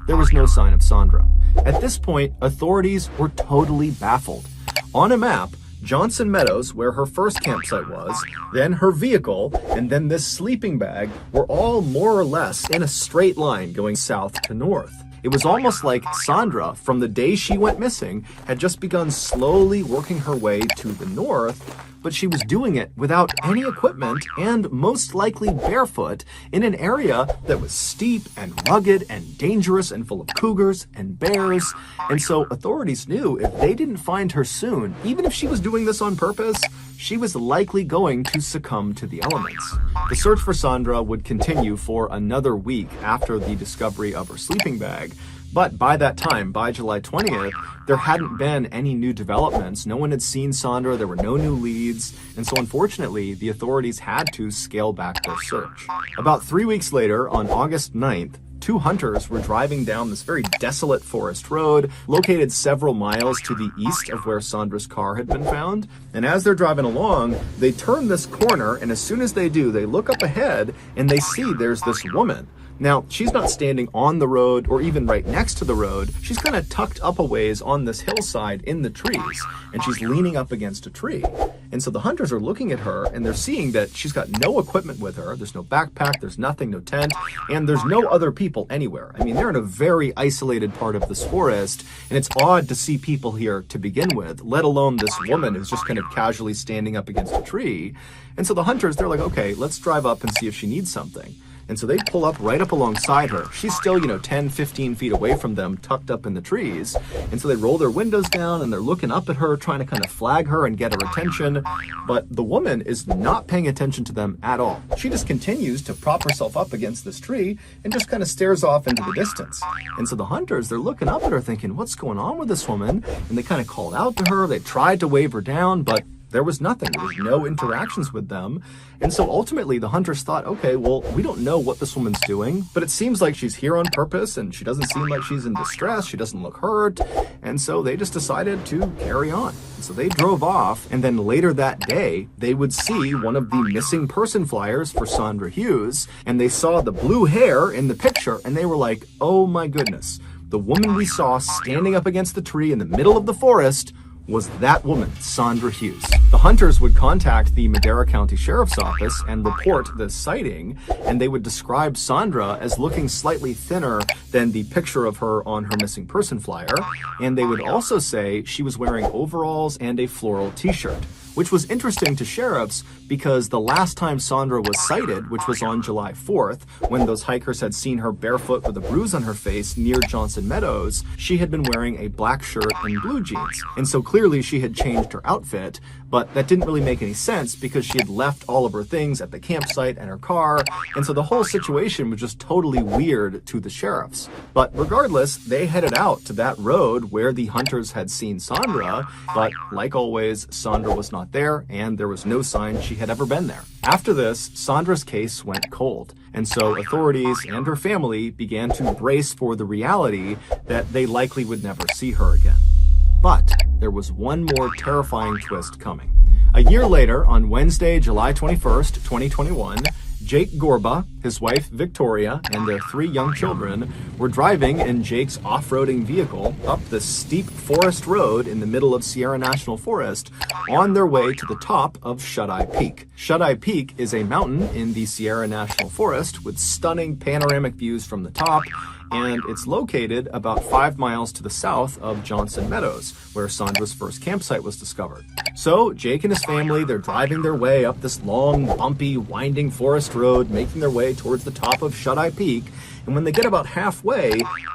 [SPEAKER 1] there was no sign of Sandra. At this point, authorities were totally baffled. On a map, Johnson Meadows, where her first campsite was, then her vehicle, and then this sleeping bag were all more or less in a straight line going south to north. It was almost like Sandra, from the day she went missing, had just begun slowly working her way to the north, but she was doing it without any equipment and most likely barefoot in an area that was steep and rugged and dangerous and full of cougars and bears. And so authorities knew if they didn't find her soon, even if she was doing this on purpose, she was likely going to succumb to the elements. The search for Sandra would continue for another week after the discovery of her sleeping bag. But by that time, by July 20th, there hadn't been any new developments. No one had seen Sandra. There were no new leads. And so unfortunately, the authorities had to scale back their search. About 3 weeks later, on August 9th, 2 hunters were driving down this very desolate forest road, located several miles to the east of where Sandra's car had been found. And as they're driving along, they turn this corner, and as soon as they do, they look up ahead and they see there's this woman. Now, she's not standing on the road or even right next to the road. She's kind of tucked up a ways on this hillside in the trees, and she's leaning up against a tree. And so the hunters are looking at her, and they're seeing that she's got no equipment with her. There's no backpack, there's nothing, no tent, and there's no other people anywhere. I mean, they're in a very isolated part of this forest, and it's odd to see people here to begin with, let alone this woman who's just kind of casually standing up against a tree. And so the hunters, they're like, okay, let's drive up and see if she needs something. And so they pull up right up alongside her. She's still, 10, 15 feet away from them, tucked up in the trees. And so they roll their windows down and they're looking up at her, trying to kind of flag her and get her attention. But the woman is not paying attention to them at all. She just continues to prop herself up against this tree and just kind of stares off into the distance. And so the hunters, they're looking up at her thinking, what's going on with this woman? And they kind of called out to her. They tried to wave her down, but there was nothing. There was no interactions with them. And so ultimately the hunters thought, okay, well, we don't know what this woman's doing, but it seems like she's here on purpose and she doesn't seem like she's in distress. She doesn't look hurt. And so they just decided to carry on. So they drove off, and then later that day, they would see one of the missing person flyers for Sandra Hughes, and they saw the blue hair in the picture, and they were like, oh my goodness, the woman we saw standing up against the tree in the middle of the forest was that woman, Sandra Hughes. The hunters would contact the Madera County Sheriff's Office and report the sighting, and they would describe Sandra as looking slightly thinner than the picture of her on her missing person flyer, and they would also say she was wearing overalls and a floral t-shirt, which was interesting to sheriffs because the last time Sandra was sighted, which was on July 4th, when those hikers had seen her barefoot with a bruise on her face near Johnson Meadows, she had been wearing a black shirt and blue jeans. And so clearly she had changed her outfit, but that didn't really make any sense because she had left all of her things at the campsite and her car, and so the whole situation was just totally weird to the sheriffs. But regardless, they headed out to that road where the hunters had seen Sandra, but like always, Sandra was not there, and there was no sign she had ever been there. After this, Sandra's case went cold, and so authorities and her family began to brace for the reality that they likely would never see her again. But there was one more terrifying twist coming. A year later, on Wednesday, July 21st, 2021, Jake Gorba, his wife Victoria, and their 3 young children were driving in Jake's off-roading vehicle up the steep forest road in the middle of Sierra National Forest on their way to the top of Shut-Eye Peak. Shut-Eye Peak is a mountain in the Sierra National Forest with stunning panoramic views from the top, and it's located about 5 miles to the south of Johnson Meadows, where Sandra's first campsite was discovered. So Jake and his family, they're driving their way up this long, bumpy, winding forest road, making their way towards the top of Shut-Eye Peak, and when they get about halfway,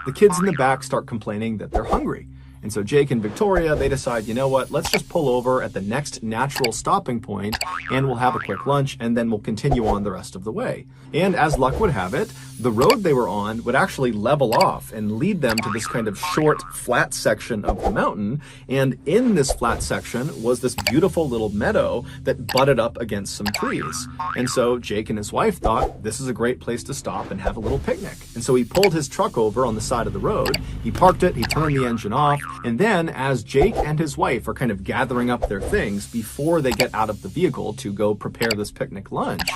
[SPEAKER 1] the kids in the back start complaining that they're hungry. And so Jake and Victoria, they decide, you know what, let's just pull over at the next natural stopping point and we'll have a quick lunch and then we'll continue on the rest of the way. And as luck would have it, the road they were on would actually level off and lead them to this kind of short, flat section of the mountain. And in this flat section was this beautiful little meadow that butted up against some trees. And so Jake and his wife thought this is a great place to stop and have a little picnic. And so he pulled his truck over on the side of the road, he parked it, he turned the engine off, and then as Jake and his wife are kind of gathering up their things before they get out of the vehicle to go prepare this picnic lunch,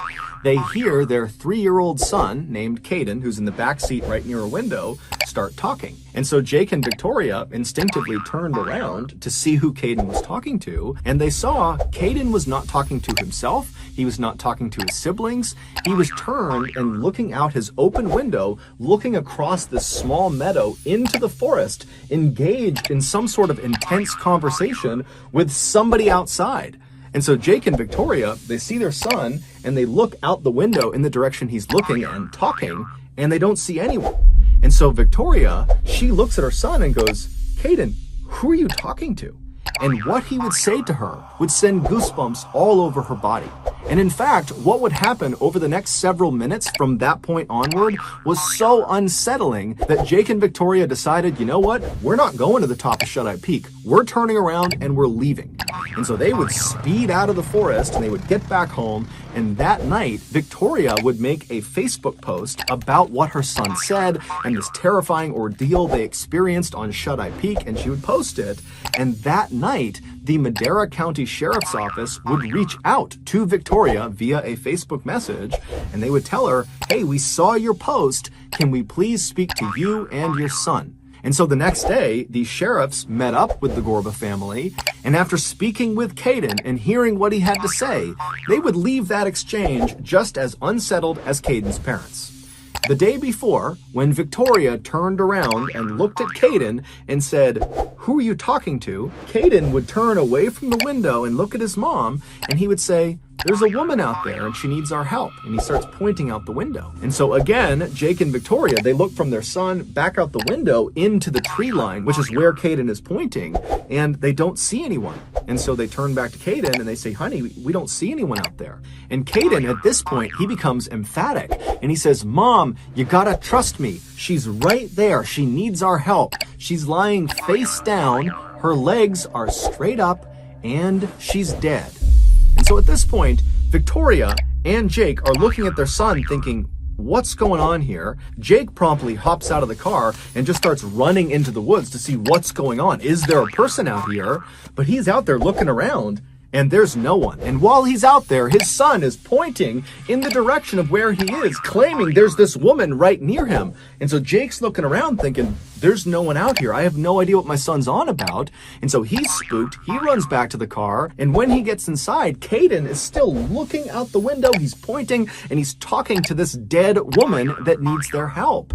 [SPEAKER 1] they hear their 3-year-old son, named Caden, who's in the back seat right near a window, start talking. And so Jake and Victoria instinctively turned around to see who Caden was talking to, and they saw Caden was not talking to himself, he was not talking to his siblings, he was turned and looking out his open window, looking across this small meadow into the forest, engaged in some sort of intense conversation with somebody outside. And so Jake and Victoria, they see their son and they look out the window in the direction he's looking and talking, and they don't see anyone. And so Victoria, she looks at her son and goes, "Caden, who are you talking to?" And what he would say to her would send goosebumps all over her body. And in fact, what would happen over the next several minutes from that point onward was so unsettling that Jake and Victoria decided, you know what? We're not going to the top of Shut-Eye Peak. We're turning around and we're leaving. And so they would speed out of the forest and they would get back home. And that night, Victoria would make a Facebook post about what her son said and this terrifying ordeal they experienced on Shut-Eye Peak, and she would post it. And that night, the Madera County Sheriff's Office would reach out to Victoria via a Facebook message, and they would tell her, "Hey, we saw your post. Can we please speak to you and your son?" And so the next day, the sheriffs met up with the Gorba family, and after speaking with Caden and hearing what he had to say, they would leave that exchange just as unsettled as Caden's parents. The day before, when Victoria turned around and looked at Caden and said, "Who are you talking to?" Caden would turn away from the window and look at his mom, and he would say, "There's a woman out there and she needs our help." And he starts pointing out the window. And so again, Jake and Victoria, they look from their son back out the window into the tree line, which is where Caden is pointing, and they don't see anyone. And so they turn back to Caden and they say, "Honey, we don't see anyone out there." And Caden, at this point, he becomes emphatic and he says, "Mom, you gotta trust me. She's right there. She needs our help. She's lying face down, her legs are straight up, and she's dead." And so at this point, Victoria and Jake are looking at their son thinking, what's going on here? Jake promptly hops out of the car and just starts running into the woods to see what's going on. Is there a person out here? But he's out there looking around and there's no one. And while he's out there, his son is pointing in the direction of where he is, claiming there's this woman right near him. And so Jake's looking around thinking,
[SPEAKER 4] there's no one out here. I have no idea what my son's on about. And so he's spooked. He runs back to the car. And when he gets inside, Caden is still looking out the window. He's pointing and he's talking to this dead woman that needs their help.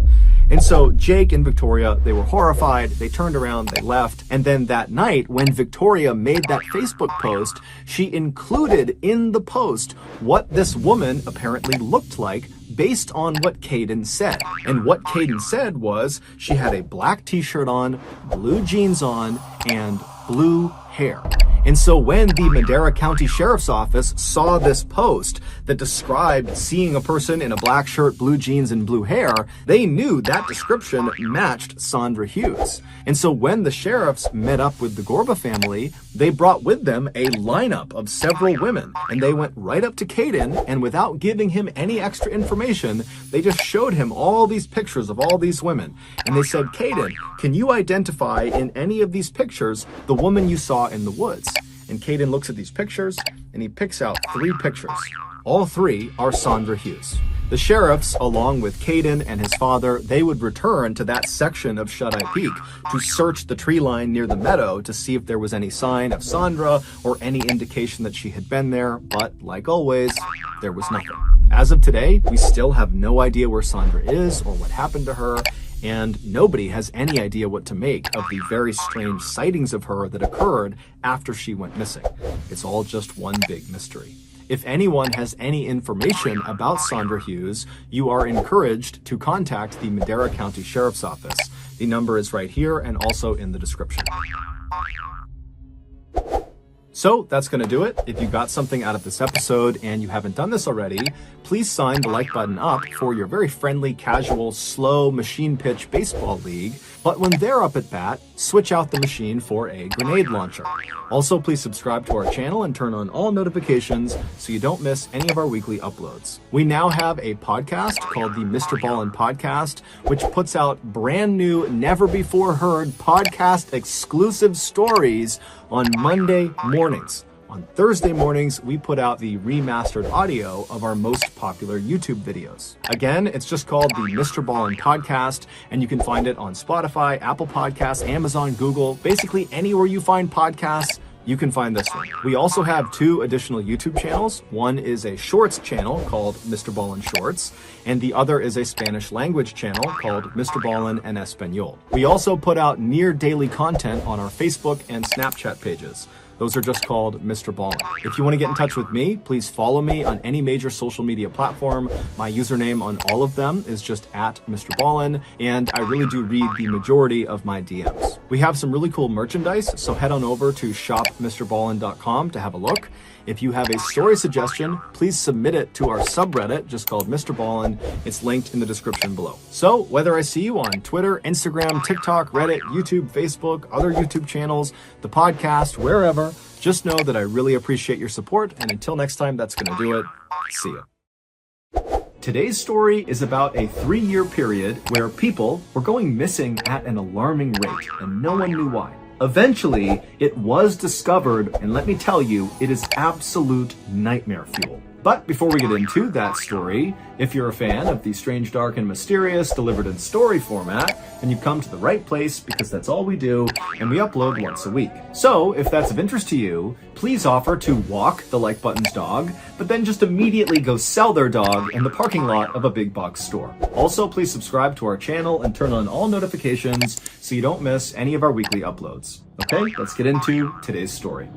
[SPEAKER 4] And so Jake and Victoria, they were horrified. They turned around, they left. And then that night, when Victoria made that Facebook post, she included in the post what this woman apparently looked like based on what Caden said. And what Caden said was she had a black t-shirt on, blue jeans on, and blue hair. And so when the Madera County Sheriff's Office saw this post that described seeing a person in a black shirt, blue jeans, and blue hair, they knew that description matched Sandra Hughes. And so when the sheriffs met up with the Gorba family, they brought with them a lineup of several women. And they went right up to Caden, and without giving him any extra information, they just showed him all these pictures of all these women. And they said, Caden, can you identify in any of these pictures the woman you saw in the woods? And Caden looks at these pictures and he picks out 3 pictures. All 3 are Sandra Hughes. The sheriffs, along with Caden and his father, they would return to that section of Shut-Eye Peak to search the tree line near the meadow to see if there was any sign of Sandra or any indication that she had been there. But like always, there was nothing. As of today, we still have no idea where Sandra is or what happened to her. And nobody has any idea what to make of the very strange sightings of her that occurred after she went missing. It's all just one big mystery. If anyone has any information about Sandra Hughes, you are encouraged to contact the Madera County Sheriff's Office. The number is right here and also in the description. So that's going to do it. If you got something out of this episode and you haven't done this already, please sign the like button up for your very friendly, casual, slow machine pitch baseball league. But when they're up at bat, switch out the machine for a grenade launcher. Also, please subscribe to our channel and turn on all notifications so you don't miss any of our weekly uploads. We now have a podcast called the MrBallen Podcast, which puts out brand new, never before heard podcast exclusive stories on Monday mornings. On Thursday mornings, we put out the remastered audio of our most popular YouTube videos. Again, it's just called the MrBallen Podcast, and you can find it on Spotify, Apple Podcasts, Amazon, Google, basically anywhere you find podcasts, you can find this one. We also have 2 additional YouTube channels. One is a shorts channel called MrBallen Shorts, and the other is a Spanish language channel called MrBallen en Español. We also put out near daily content on our Facebook and Snapchat pages. Those are just called MrBallen. If you want to get in touch with me, please follow me on any major social media platform. My username on all of them is just @MrBallen, and I really do read the majority of my DMs. We have some really cool merchandise, so head on over to shopmrballen.com to have a look. If you have a story suggestion, please submit it to our subreddit, just called MrBallen. It's linked in the description below. So whether I see you on Twitter, Instagram, TikTok, Reddit, YouTube, Facebook, other YouTube channels, the podcast, wherever, just know that I really appreciate your support. And until next time, that's going to do it. See ya. Today's story is about a 3-year period where people were going missing at an alarming rate, and no one knew why. Eventually, it was discovered, and let me tell you, it is absolute nightmare fuel. But before we get into that story, if you're a fan of the strange, dark, and mysterious delivered in story format, then you've come to the right place because that's all we do, and we upload once a week. So, if that's of interest to you, please offer to walk the Like Button's dog, but then just immediately go sell their dog in the parking lot of a big box store. Also, please subscribe to our channel and turn on all notifications so you don't miss any of our weekly uploads. Okay, let's get into today's story.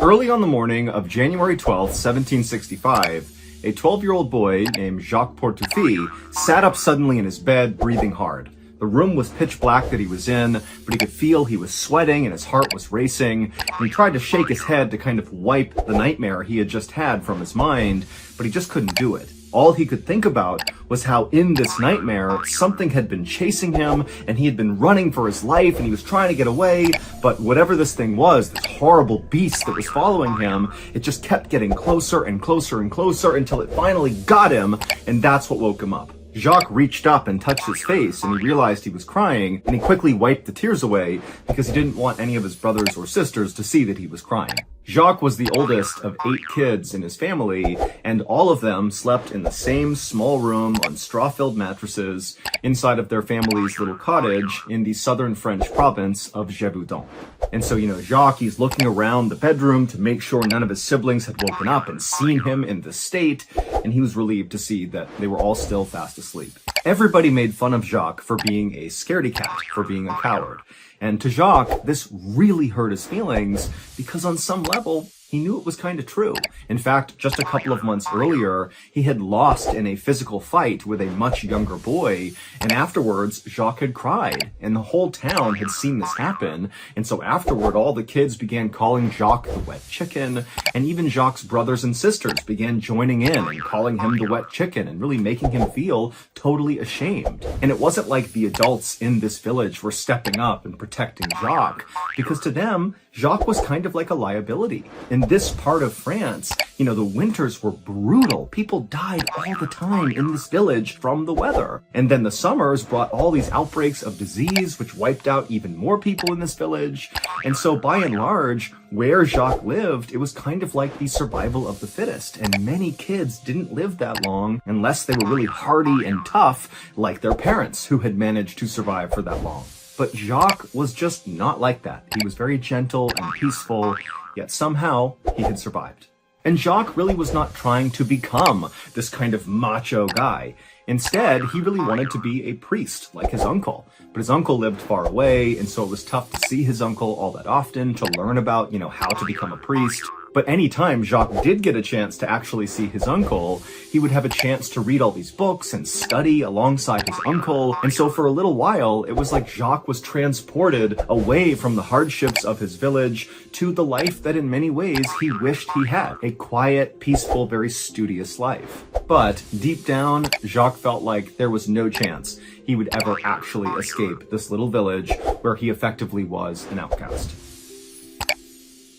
[SPEAKER 4] Early on the morning of January 12th, 1765, a 12-year-old boy named Jacques Portufis sat up suddenly in his bed, breathing hard. The room was pitch black that he was in, but he could feel he was sweating and his heart was racing, and he tried to shake his head to kind of wipe the nightmare he had just had from his mind, but he just couldn't do it. All he could think about was how in this nightmare, something had been chasing him, and he had been running for his life, and he was trying to get away, but whatever this thing was, this horrible beast that was following him, it just kept getting closer and closer and closer until it finally got him, and that's what woke him up. Jacques reached up and touched his face, and he realized he was crying, and he quickly wiped the tears away because he didn't want any of his brothers or sisters to see that he was crying. Jacques was the oldest of 8 kids in his family, and all of them slept in the same small room on straw-filled mattresses inside of their family's little cottage in the southern French province of Gévaudan. And so, Jacques, he's looking around the bedroom to make sure none of his siblings had woken up and seen him in this state, and he was relieved to see that they were all still fast asleep. Everybody made fun of Jacques for being a scaredy cat, for being a coward. And to Jacques, this really hurt his feelings because on some level, he knew it was kind of true. In fact, just a couple of months earlier, he had lost in a physical fight with a much younger boy, and afterwards, Jacques had cried, and the whole town had seen this happen, and so afterward, all the kids began calling Jacques the wet chicken, and even Jacques' brothers and sisters began joining in and calling him the wet chicken, and really making him feel totally ashamed. And it wasn't like the adults in this village were stepping up and protecting Jacques, because to them, Jacques was kind of like a liability. In this part of France, the winters were brutal. People died all the time in this village from the weather. And then the summers brought all these outbreaks of disease, which wiped out even more people in this village. And so by and large, where Jacques lived, it was kind of like the survival of the fittest. And many kids didn't live that long unless they were really hardy and tough, like their parents who had managed to survive for that long. But Jacques was just not like that. He was very gentle and peaceful, yet somehow he had survived. And Jacques really was not trying to become this kind of macho guy. Instead, he really wanted to be a priest, like his uncle. But his uncle lived far away, and so it was tough to see his uncle all that often, to learn about, how to become a priest. But anytime Jacques did get a chance to actually see his uncle, he would have a chance to read all these books and study alongside his uncle. And so for a little while, it was like Jacques was transported away from the hardships of his village to the life that in many ways he wished he had. A quiet, peaceful, very studious life. But deep down, Jacques felt like there was no chance he would ever actually escape this little village where he effectively was an outcast.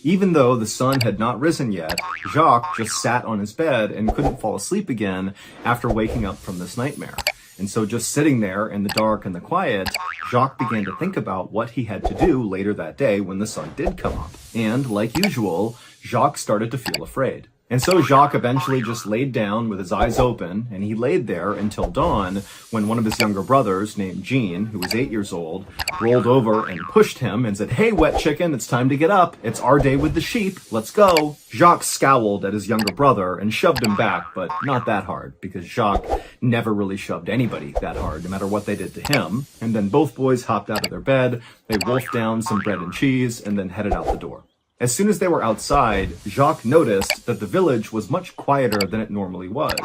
[SPEAKER 4] Even though the sun had not risen yet, Jacques just sat on his bed and couldn't fall asleep again after waking up from this nightmare. And so just sitting there in the dark and the quiet, Jacques began to think about what he had to do later that day when the sun did come up. And like usual, Jacques started to feel afraid. And so Jacques eventually just laid down with his eyes open, and he laid there until dawn when one of his younger brothers, named Jean, who was 8 years old, rolled over and pushed him and said, "Hey, wet chicken, it's time to get up. It's our day with the sheep. Let's go." Jacques scowled at his younger brother and shoved him back, but not that hard, because Jacques never really shoved anybody that hard, no matter what they did to him. And then both boys hopped out of their bed, they wolfed down some bread and cheese, and then headed out the door. As soon as they were outside, Jacques noticed that the village was much quieter than it normally was.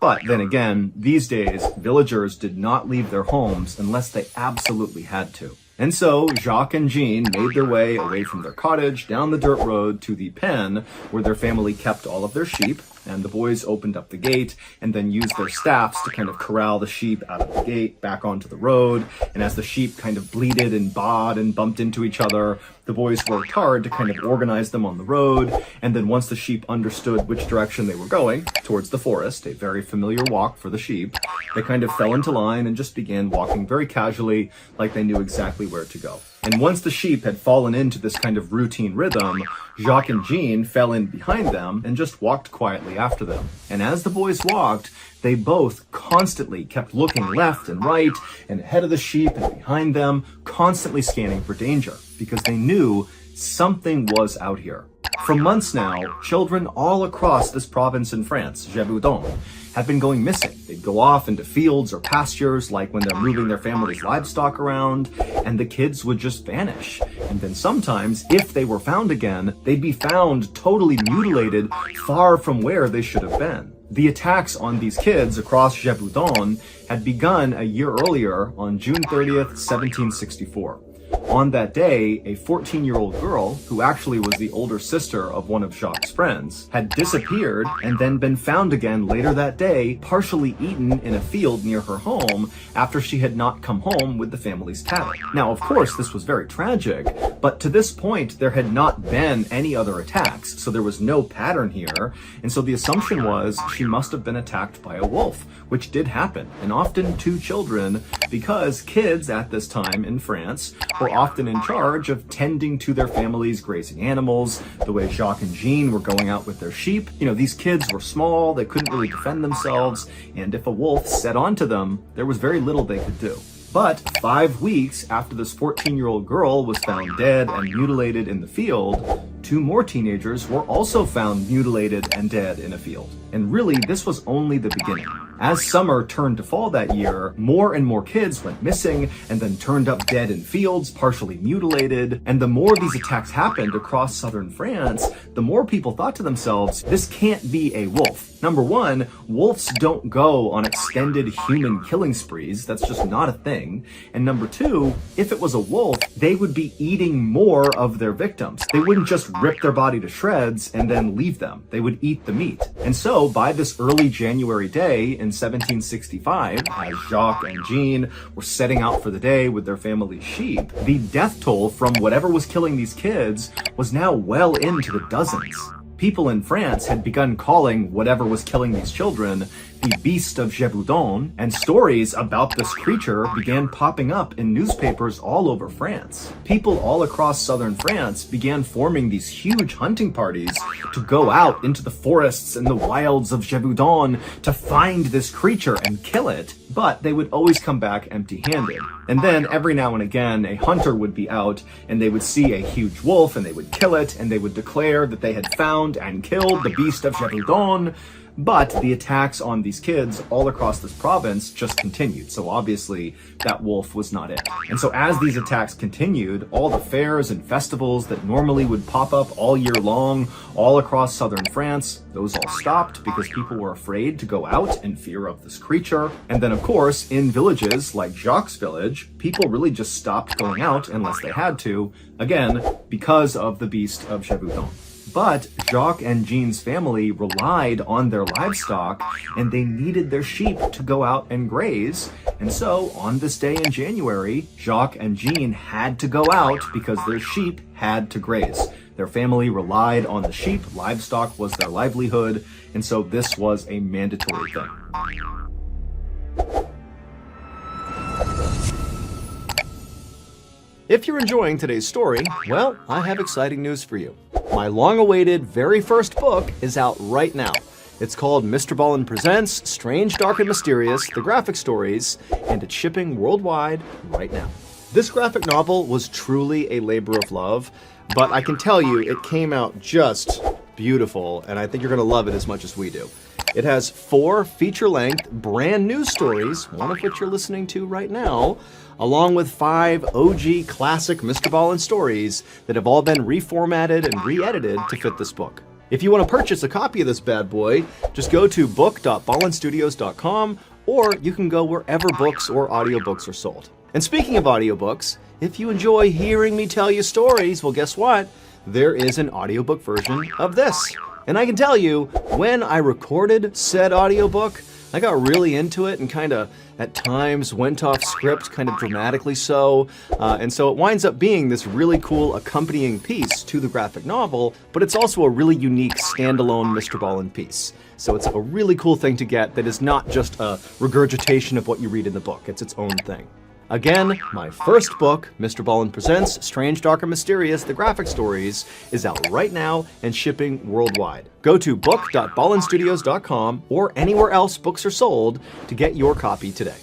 [SPEAKER 4] But then again, these days, villagers did not leave their homes unless they absolutely had to. And so Jacques and Jean made their way away from their cottage down the dirt road to the pen where their family kept all of their sheep. And the boys opened up the gate and then used their staffs to kind of corral the sheep out of the gate back onto the road. And as the sheep kind of bleated and baaed and bumped into each other, the boys worked hard to kind of organize them on the road. And then once the sheep understood which direction they were going, towards the forest, a very familiar walk for the sheep, they kind of fell into line and just began walking very casually, like they knew exactly where to go. And once the sheep had fallen into this kind of routine rhythm, Jacques and Jean fell in behind them and just walked quietly after them. And as the boys walked, they both constantly kept looking left and right and ahead of the sheep and behind them, constantly scanning for danger, because they knew something was out here. For months now, children all across this province in France, Gévaudan, have been going missing. They'd go off into fields or pastures, like when they're moving their family's livestock around, and the kids would just vanish. And then sometimes, if they were found again, they'd be found totally mutilated, far from where they should have been. The attacks on these kids across Gévaudan had begun a year earlier on June 30th, 1764. On that day, a 14-year-old girl, who actually was the older sister of one of Jacques' friends, had disappeared and then been found again later that day, partially eaten in a field near her home after she had not come home with the family's cattle. Now, of course, this was very tragic, but to this point, there had not been any other attacks, so there was no pattern here, and so the assumption was she must have been attacked by a wolf, which did happen, and often two children, because kids at this time in France were often in charge of tending to their family's grazing animals, the way Jacques and Jean were going out with their sheep. You know, these kids were small, they couldn't really defend themselves, and if a wolf set onto them, there was very little they could do. But 5 weeks after this 14-year-old girl was found dead and mutilated in the field, 2 more teenagers were also found mutilated and dead in a field. And really, this was only the beginning. As summer turned to fall that year, more and more kids went missing and then turned up dead in fields, partially mutilated. And the more these attacks happened across southern France, the more people thought to themselves, this can't be a wolf. Number one, wolves don't go on extended human killing sprees. That's just not a thing. And number two, if it was a wolf, they would be eating more of their victims. They wouldn't just rip their body to shreds and then leave them. They would eat the meat. And so by this early January day in 1765, as Jacques and Jean were setting out for the day with their family's sheep, the death toll from whatever was killing these kids was now well into the dozens. People in France had begun calling whatever was killing these children the Beast of Gévaudan, and stories about this creature began popping up in newspapers all over France. People all across southern France began forming these huge hunting parties to go out into the forests and the wilds of Gévaudan to find this creature and kill it, but they would always come back empty-handed. And then every now and again, a hunter would be out and they would see a huge wolf and they would kill it and they would declare that they had found and killed the Beast of Gévaudan. But the attacks on these kids all across this province just continued. So obviously that wolf was not it. And so as these attacks continued, all the fairs and festivals that normally would pop up all year long, all across southern France, those all stopped because people were afraid to go out in fear of this creature. And then of course, in villages like Jacques' village, people really just stopped going out unless they had to, again, because of the Beast of Gévaudan. But Jacques and Jean's family relied on their livestock and they needed their sheep to go out and graze. And so on this day in January, Jacques and Jean had to go out because their sheep had to graze. Their family relied on the sheep, livestock was their livelihood, and so this was a mandatory thing.
[SPEAKER 1] If you're enjoying today's story, well, I have exciting news for you. My long-awaited very first book is out right now. It's called MrBallen Presents Strange, Dark, and Mysterious, The Graphic Stories, and it's shipping worldwide right now. This graphic novel was truly a labor of love, but I can tell you it came out just beautiful, and I think you're going to love it as much as we do. It has 4 feature-length, brand new stories, one of which you're listening to right now, along with 5 OG classic MrBallen stories that have all been reformatted and re-edited to fit this book. If you want to purchase a copy of this bad boy, just go to book.ballenstudios.com, or you can go wherever books or audiobooks are sold. And speaking of audiobooks, if you enjoy hearing me tell you stories, well, guess what? There is an audiobook version of this. And I can tell you, when I recorded said audiobook, I got really into it and kind of, at times, went off script, kind of dramatically so. And so it winds up being this really cool accompanying piece to the graphic novel, but it's also a really unique standalone MrBallen piece. So it's a really cool thing to get that is not just a regurgitation of what you read in the book. It's its own thing. Again, my first book, MrBallen Presents Strange, Dark, and Mysterious, The Graphic Stories, is out right now and shipping worldwide. Go to book.ballenstudios.com or anywhere else books are sold to get your copy today.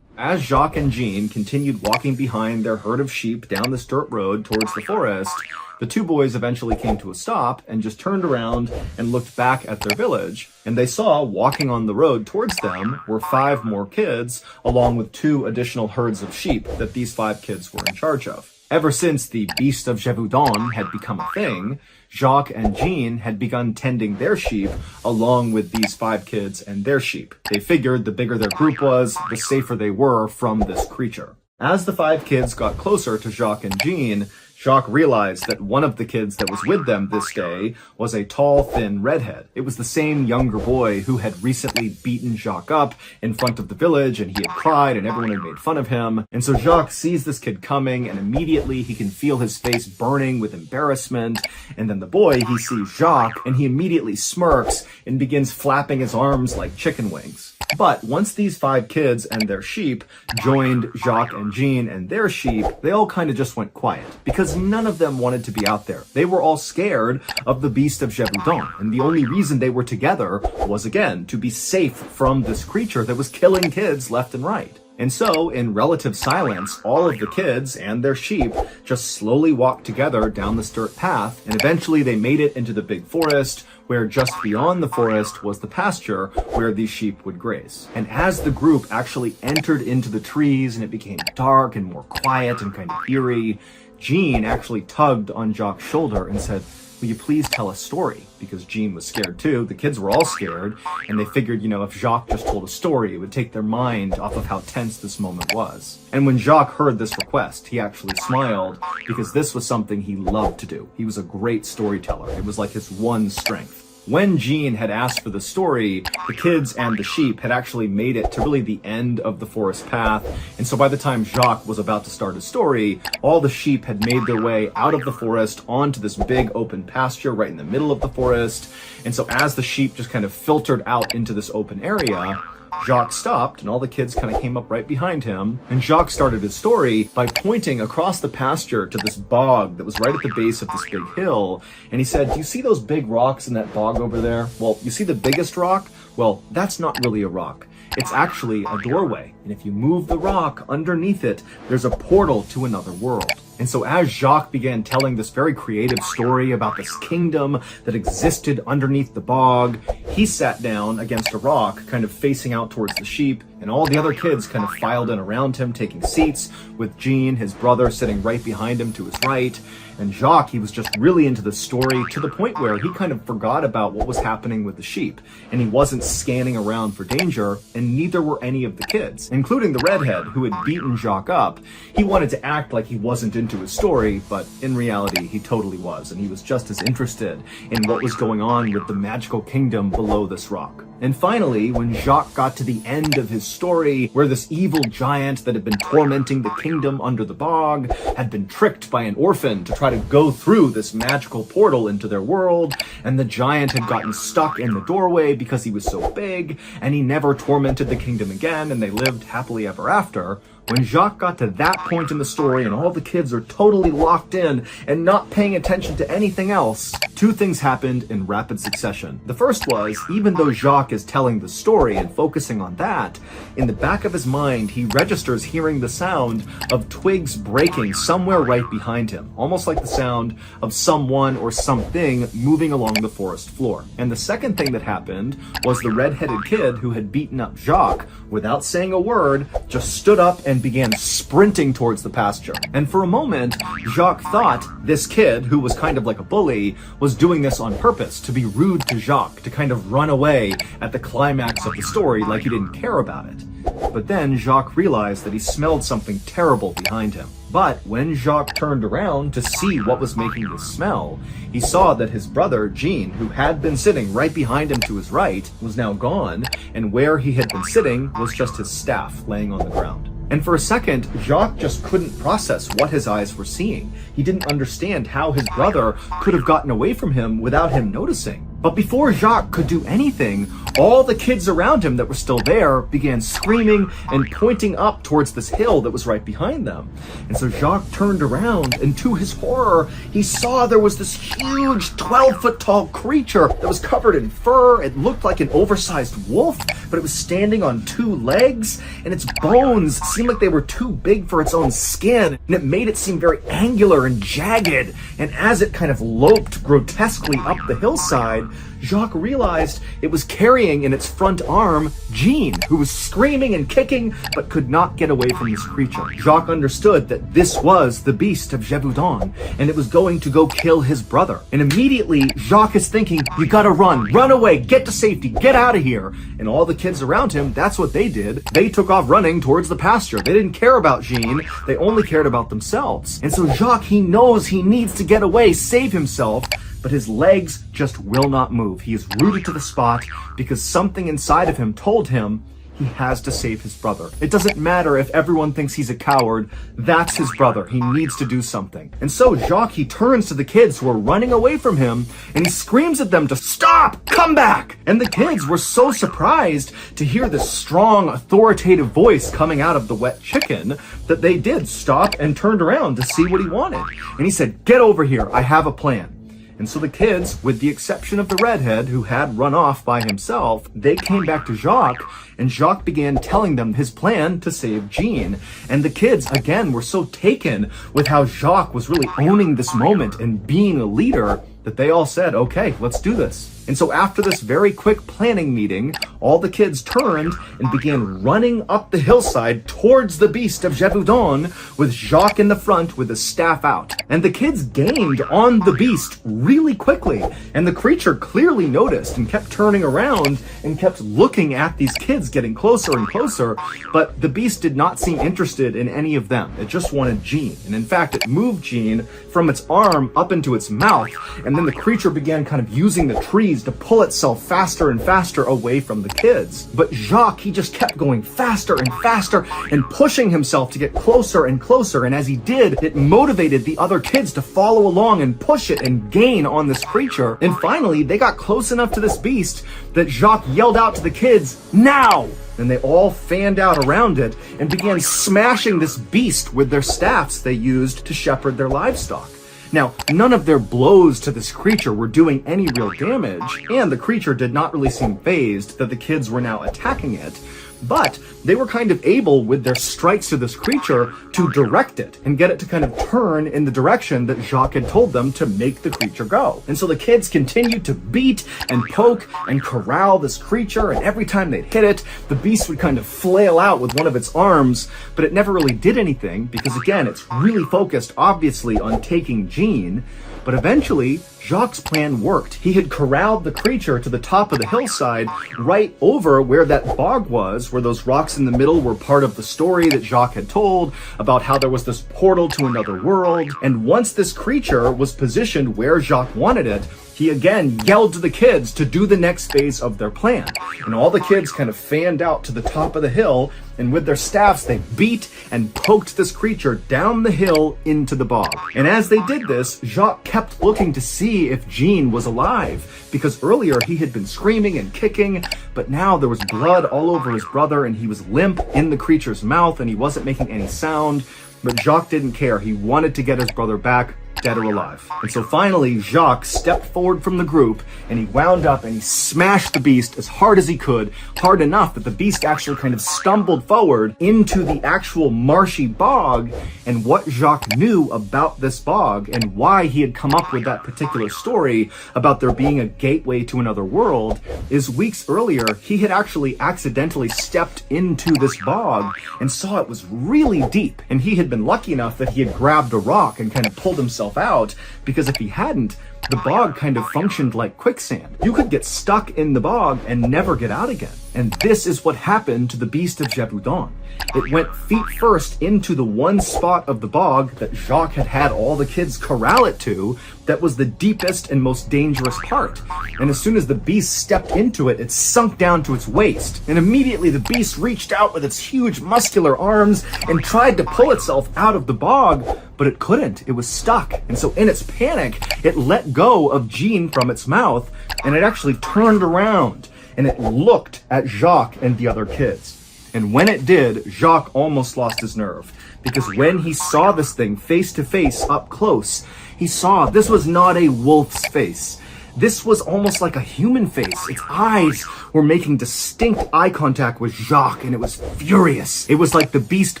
[SPEAKER 4] As Jacques and Jean continued walking behind their herd of sheep down this dirt road towards the forest, the 2 boys eventually came to a stop and just turned around and looked back at their village, and they saw walking on the road towards them were 5 more kids, along with 2 additional herds of sheep that these 5 kids were in charge of. Ever since the Beast of Gévaudan had become a thing, Jacques and Jean had begun tending their sheep along with these 5 kids and their sheep. They figured the bigger their group was, the safer they were from this creature. As the 5 kids got closer to Jacques and Jean, Jacques realized that one of the kids that was with them this day was a tall, thin redhead. It was the same younger boy who had recently beaten Jacques up in front of the village, and he had cried and everyone had made fun of him. And so Jacques sees this kid coming, and immediately he can feel his face burning with embarrassment. And then the boy, he sees Jacques, and he immediately smirks and begins flapping his arms like chicken wings. But once these 5 kids and their sheep joined Jacques and Jean and their sheep, they all kind of just went quiet because none of them wanted to be out there. They were all scared of the Beast of Gévaudan, and the only reason they were together was, again, to be safe from this creature that was killing kids left and right. And so, in relative silence, all of the kids and their sheep just slowly walked together down this dirt path, and eventually they made it into the big forest, where just beyond the forest was the pasture where these sheep would graze. And as the group actually entered into the trees and it became dark and more quiet and kind of eerie, Jean actually tugged on Jacques' shoulder and said, "Will you please tell a story?" Because Jean was scared too. The kids were all scared, and they figured, if Jacques just told a story, it would take their mind off of how tense this moment was. And when Jacques heard this request, he actually smiled because this was something he loved to do. He was a great storyteller. It was like his one strength. When Jean had asked for the story, the kids and the sheep had actually made it to really the end of the forest path. And so by the time Jacques was about to start his story, all the sheep had made their way out of the forest onto this big open pasture right in the middle of the forest. And so as the sheep just kind of filtered out into this open area, Jacques stopped, and all the kids kind of came up right behind him. And Jacques started his story by pointing across the pasture to this bog that was right at the base of this big hill. And he said, "Do you see those big rocks in that bog over there? Well, you see the biggest rock? Well, that's not really a rock. It's actually a doorway. And if you move the rock underneath it, there's a portal to another world." And so as Jacques began telling this very creative story about this kingdom that existed underneath the bog, he sat down against a rock, kind of facing out towards the sheep, and all the other kids kind of filed in around him, taking seats, with Jean, his brother, sitting right behind him to his right. And Jacques, he was just really into the story to the point where he kind of forgot about what was happening with the sheep, and he wasn't scanning around for danger, and neither were any of the kids, including the redhead who had beaten Jacques up. He wanted to act like he wasn't into his story, but in reality, he totally was, and he was just as interested in what was going on with the magical kingdom below this rock. And finally, when Jacques got to the end of his story, where this evil giant that had been tormenting the kingdom under the bog had been tricked by an orphan to try to go through this magical portal into their world, and the giant had gotten stuck in the doorway because he was so big, and he never tormented the kingdom again, and they lived happily ever after. When Jacques got to that point in the story and all the kids are totally locked in and not paying attention to anything else, 2 things happened in rapid succession. The first was, even though Jacques is telling the story and focusing on that, in the back of his mind, he registers hearing the sound of twigs breaking somewhere right behind him, almost like the sound of someone or something moving along the forest floor. And the second thing that happened was the red-headed kid who had beaten up Jacques, without saying a word, just stood up and began sprinting towards the pasture. And for a moment, Jacques thought this kid, who was kind of like a bully, was doing this on purpose to be rude to Jacques, to kind of run away at the climax of the story like he didn't care about it. But then Jacques realized that he smelled something terrible behind him. But when Jacques turned around to see what was making the smell, he saw that his brother, Jean, who had been sitting right behind him to his right, was now gone, and where he had been sitting was just his staff laying on the ground. And for a second, Jacques just couldn't process what his eyes were seeing. He didn't understand how his brother could have gotten away from him without him noticing. But before Jacques could do anything, all the kids around him that were still there began screaming and pointing up towards this hill that was right behind them. And so Jacques turned around, and to his horror, he saw there was this huge 12-foot tall creature that was covered in fur. It looked like an oversized wolf, but it was standing on 2 legs, and its bones seemed like they were too big for its own skin, and it made it seem very angular and jagged. And as it kind of loped grotesquely up the hillside, Jean, Jacques realized it was carrying in its front arm Jean, who was screaming and kicking but could not get away from this creature. Jacques understood that this was the beast of Gévaudan, and it was going to go kill his brother. And immediately, Jacques is thinking, you gotta run away, get to safety, get out of here. And all the kids around him, that's what they did. They took off running towards the pasture. They didn't care about Jean, they only cared about themselves. And so Jacques, he knows he needs to get away, save himself, but his legs just will not move. He is rooted to the spot because something inside of him told him he has to save his brother. It doesn't matter if everyone thinks he's a coward, that's his brother. He needs to do something. And so Jacques, he turns to the kids who are running away from him and he screams at them to stop, come back. And the kids were so surprised to hear this strong, authoritative voice coming out of the wet chicken that they did stop and turned around to see what he wanted. And he said, get over here, I have a plan. And so the kids, with the exception of the redhead who had run off by himself, they came back to Jacques, and Jacques began telling them his plan to save Jean. And the kids, again, were so taken with how Jacques was really owning this moment and being a leader that they all said, okay, let's do this. And so after this very quick planning meeting, all the kids turned and began running up the hillside towards the beast of Gévaudan with Jacques in the front with his staff out. And the kids gained on the beast really quickly. And the creature clearly noticed and kept turning around and kept looking at these kids getting closer and closer. But the beast did not seem interested in any of them. It just wanted Jean. And in fact, it moved Jean from its arm up into its mouth. And then the creature began kind of using the trees to pull itself faster and faster away from the kids. But Jacques, he just kept going faster and faster and pushing himself to get closer and closer. And as he did, it motivated the other kids to follow along and push it and gain on this creature. And finally, they got close enough to this beast that Jacques yelled out to the kids, now! And they all fanned out around it and began smashing this beast with their staffs they used to shepherd their livestock. Now, none of their blows to this creature were doing any real damage, and the creature did not really seem fazed that the kids were now attacking it. But they were kind of able, with their strikes to this creature, to direct it and get it to kind of turn in the direction that Jacques had told them to make the creature go. And so the kids continued to beat and poke and corral this creature, and every time they'd hit it, the beast would kind of flail out with one of its arms, but it never really did anything because, again, it's really focused, obviously, on taking Jean. But eventually, Jacques' plan worked. He had corralled the creature to the top of the hillside, right over where that bog was, where those rocks in the middle were part of the story that Jacques had told about how there was this portal to another world. And once this creature was positioned where Jacques wanted it, he again yelled to the kids to do the next phase of their plan. And all the kids kind of fanned out to the top of the hill, and with their staffs, they beat and poked this creature down the hill into the bog. And as they did this, Jacques kept looking to see if Jean was alive, because earlier he had been screaming and kicking, but now there was blood all over his brother, and he was limp in the creature's mouth, and he wasn't making any sound. But Jacques didn't care. He wanted to get his brother back, dead or alive. And so finally, Jacques stepped forward from the group, and he wound up and he smashed the beast as hard as he could, hard enough that the beast actually kind of stumbled forward into the actual marshy bog. And what Jacques knew about this bog and why he had come up with that particular story about there being a gateway to another world is weeks earlier, he had actually accidentally stepped into this bog and saw it was really deep. And he had been lucky enough that he had grabbed a rock and kind of pulled himself out, because if he hadn't, the bog kind of functioned like quicksand. You could get stuck in the bog and never get out again. And this is what happened to the beast of Gévaudan. It went feet first into the one spot of the bog that Jacques had had all the kids corral it to, that was the deepest and most dangerous part. And as soon as the beast stepped into it, it sunk down to its waist. And immediately the beast reached out with its huge muscular arms and tried to pull itself out of the bog, but it couldn't. It was stuck. And so in its panic, it let go of Jean from its mouth, and it actually turned around and it looked at Jacques and the other kids. And when it did, Jacques almost lost his nerve, because when he saw this thing face to face up close, he saw this was not a wolf's face. this was almost like a human face. Its eyes were making distinct eye contact with Jacques, and it was furious. It was like the beast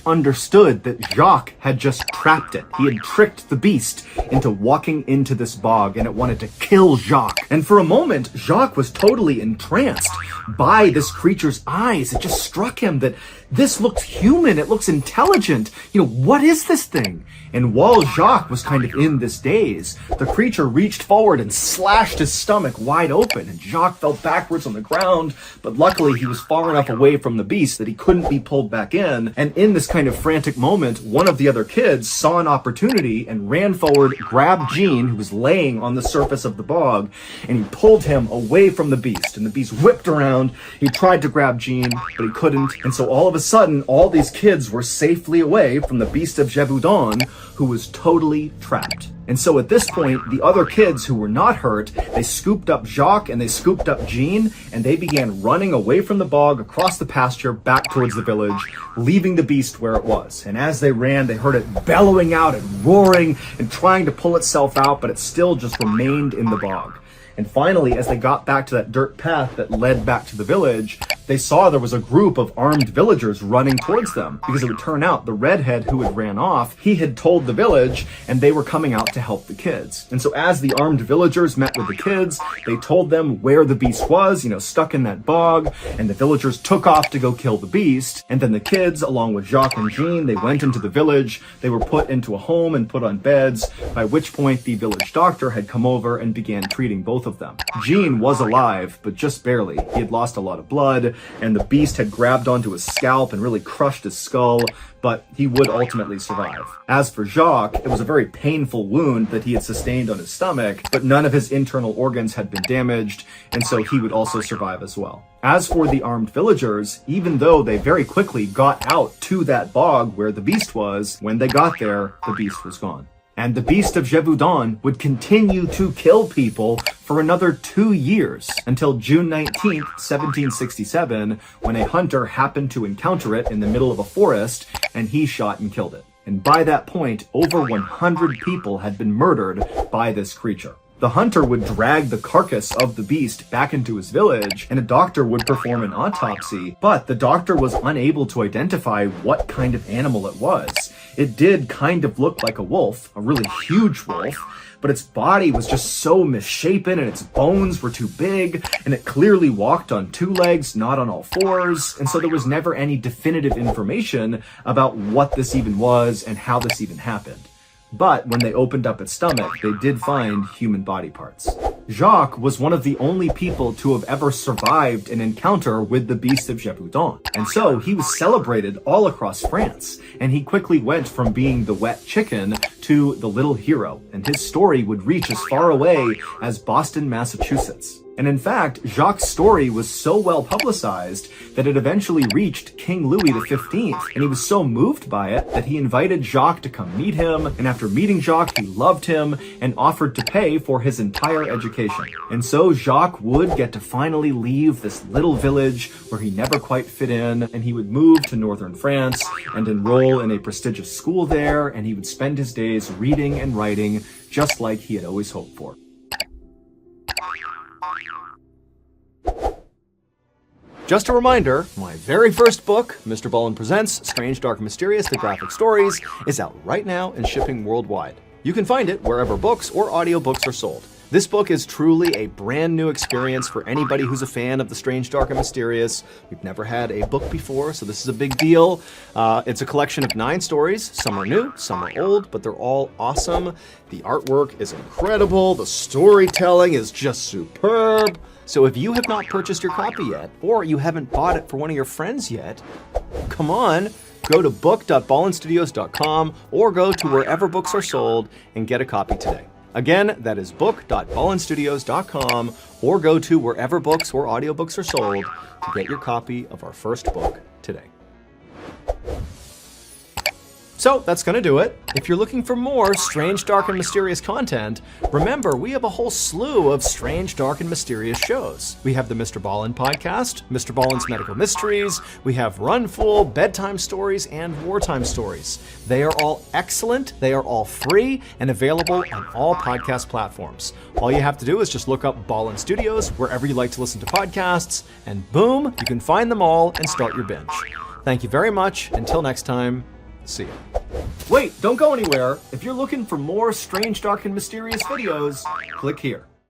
[SPEAKER 4] understood that Jacques had just trapped it. He had tricked the beast into walking into this bog, and it wanted to kill Jacques. And for a moment, Jacques was totally entranced by this creature's eyes. It just struck him that this looks human. It looks intelligent. What is this thing? And while Jacques was kind of in this daze, the creature reached forward and slashed his stomach wide open, and Jacques fell backwards on the ground, but luckily he was far enough away from the beast that he couldn't be pulled back in. And in this kind of frantic moment, one of the other kids saw an opportunity and ran forward, grabbed Jean, who was laying on the surface of the bog, and he pulled him away from the beast. And the beast whipped around. He tried to grab Jean, but he couldn't. And so all of a sudden, all these kids were safely away from the beast of Gévaudan, who was totally trapped. And so at this point, the other kids who were not hurt, they scooped up Jacques and they scooped up Jean, and they began running away from the bog, across the pasture, back towards the village, leaving the beast where it was. And as they ran, they heard it bellowing out and roaring and trying to pull itself out, but it still just remained in the bog. And finally, as they got back to that dirt path that led back to the village, they saw there was a group of armed villagers running towards them, because it would turn out the redhead who had ran off, he had told the village, and they were coming out to help the kids. And so as the armed villagers met with the kids, they told them where the beast was, stuck in that bog, and the villagers took off to go kill the beast. And then the kids, along with Jacques and Jean, they went into the village. They were put into a home and put on beds, by which point the village doctor had come over and began treating both of them. Jean was alive, but just barely. He had lost a lot of blood, and the beast had grabbed onto his scalp and really crushed his skull, but he would ultimately survive. As for Jacques, it was a very painful wound that he had sustained on his stomach, but none of his internal organs had been damaged, and so he would also survive as well. As for the armed villagers, even though they very quickly got out to that bog where the beast was, when they got there, the beast was gone. And the beast of Gévaudan would continue to kill people for another 2 years, until June 19th, 1767, when a hunter happened to encounter it in the middle of a forest, and he shot and killed it. And by that point, over 100 people had been murdered by this creature. The hunter would drag the carcass of the beast back into his village, and a doctor would perform an autopsy, but the doctor was unable to identify what kind of animal it was. It did kind of look like a wolf, a really huge wolf, but its body was just so misshapen and its bones were too big, and it clearly walked on 2 legs, not on all 4s, and so there was never any definitive information about what this even was and how this even happened. But when they opened up its stomach, they did find human body parts. Jacques was one of the only people to have ever survived an encounter with the beast of Gévaudan. And so he was celebrated all across France, and he quickly went from being the wet chicken to the little hero, and his story would reach as far away as Boston, Massachusetts. And in fact, Jacques' story was so well publicized that it eventually reached King Louis XV, and he was so moved by it that he invited Jacques to come meet him, and after meeting Jacques, he loved him and offered to pay for his entire education. And so Jacques would get to finally leave this little village where he never quite fit in, and he would move to northern France and enroll in a prestigious school there, and he would spend his days reading and writing just like he had always hoped for. Just a reminder, my very first book, MrBallen Presents Strange, Dark, Mysterious, The Graphic Stories, is out right now and shipping worldwide. You can find it wherever books or audiobooks are sold. This book is truly a brand new experience for anybody who's a fan of the strange, dark, and mysterious. We've never had a book before, so this is a big deal. It's a collection of 9 stories. Some are new, some are old, but they're all awesome. The artwork is incredible. The storytelling is just superb. So if you have not purchased your copy yet, or you haven't bought it for one of your friends yet, come on, go to book.ballenstudios.com or go to wherever books are sold and get a copy today. Again, that is book.ballenstudios.com or go to wherever books or audiobooks are sold to get your copy of our first book today. So that's going to do it. If you're looking for more strange, dark, and mysterious content, remember we have a whole slew of strange, dark, and mysterious shows. We have the MrBallen podcast, MrBallen's Medical Mysteries, we have Run Fool, Bedtime Stories, and Wartime Stories. They are all excellent, they are all free, and available on all podcast platforms. All you have to do is just look up Ballen Studios wherever you like to listen to podcasts, and boom, you can find them all and start your binge. Thank you very much. Until next time, see ya. Wait, don't go anywhere. If you're looking for more strange, dark, and mysterious videos, click here.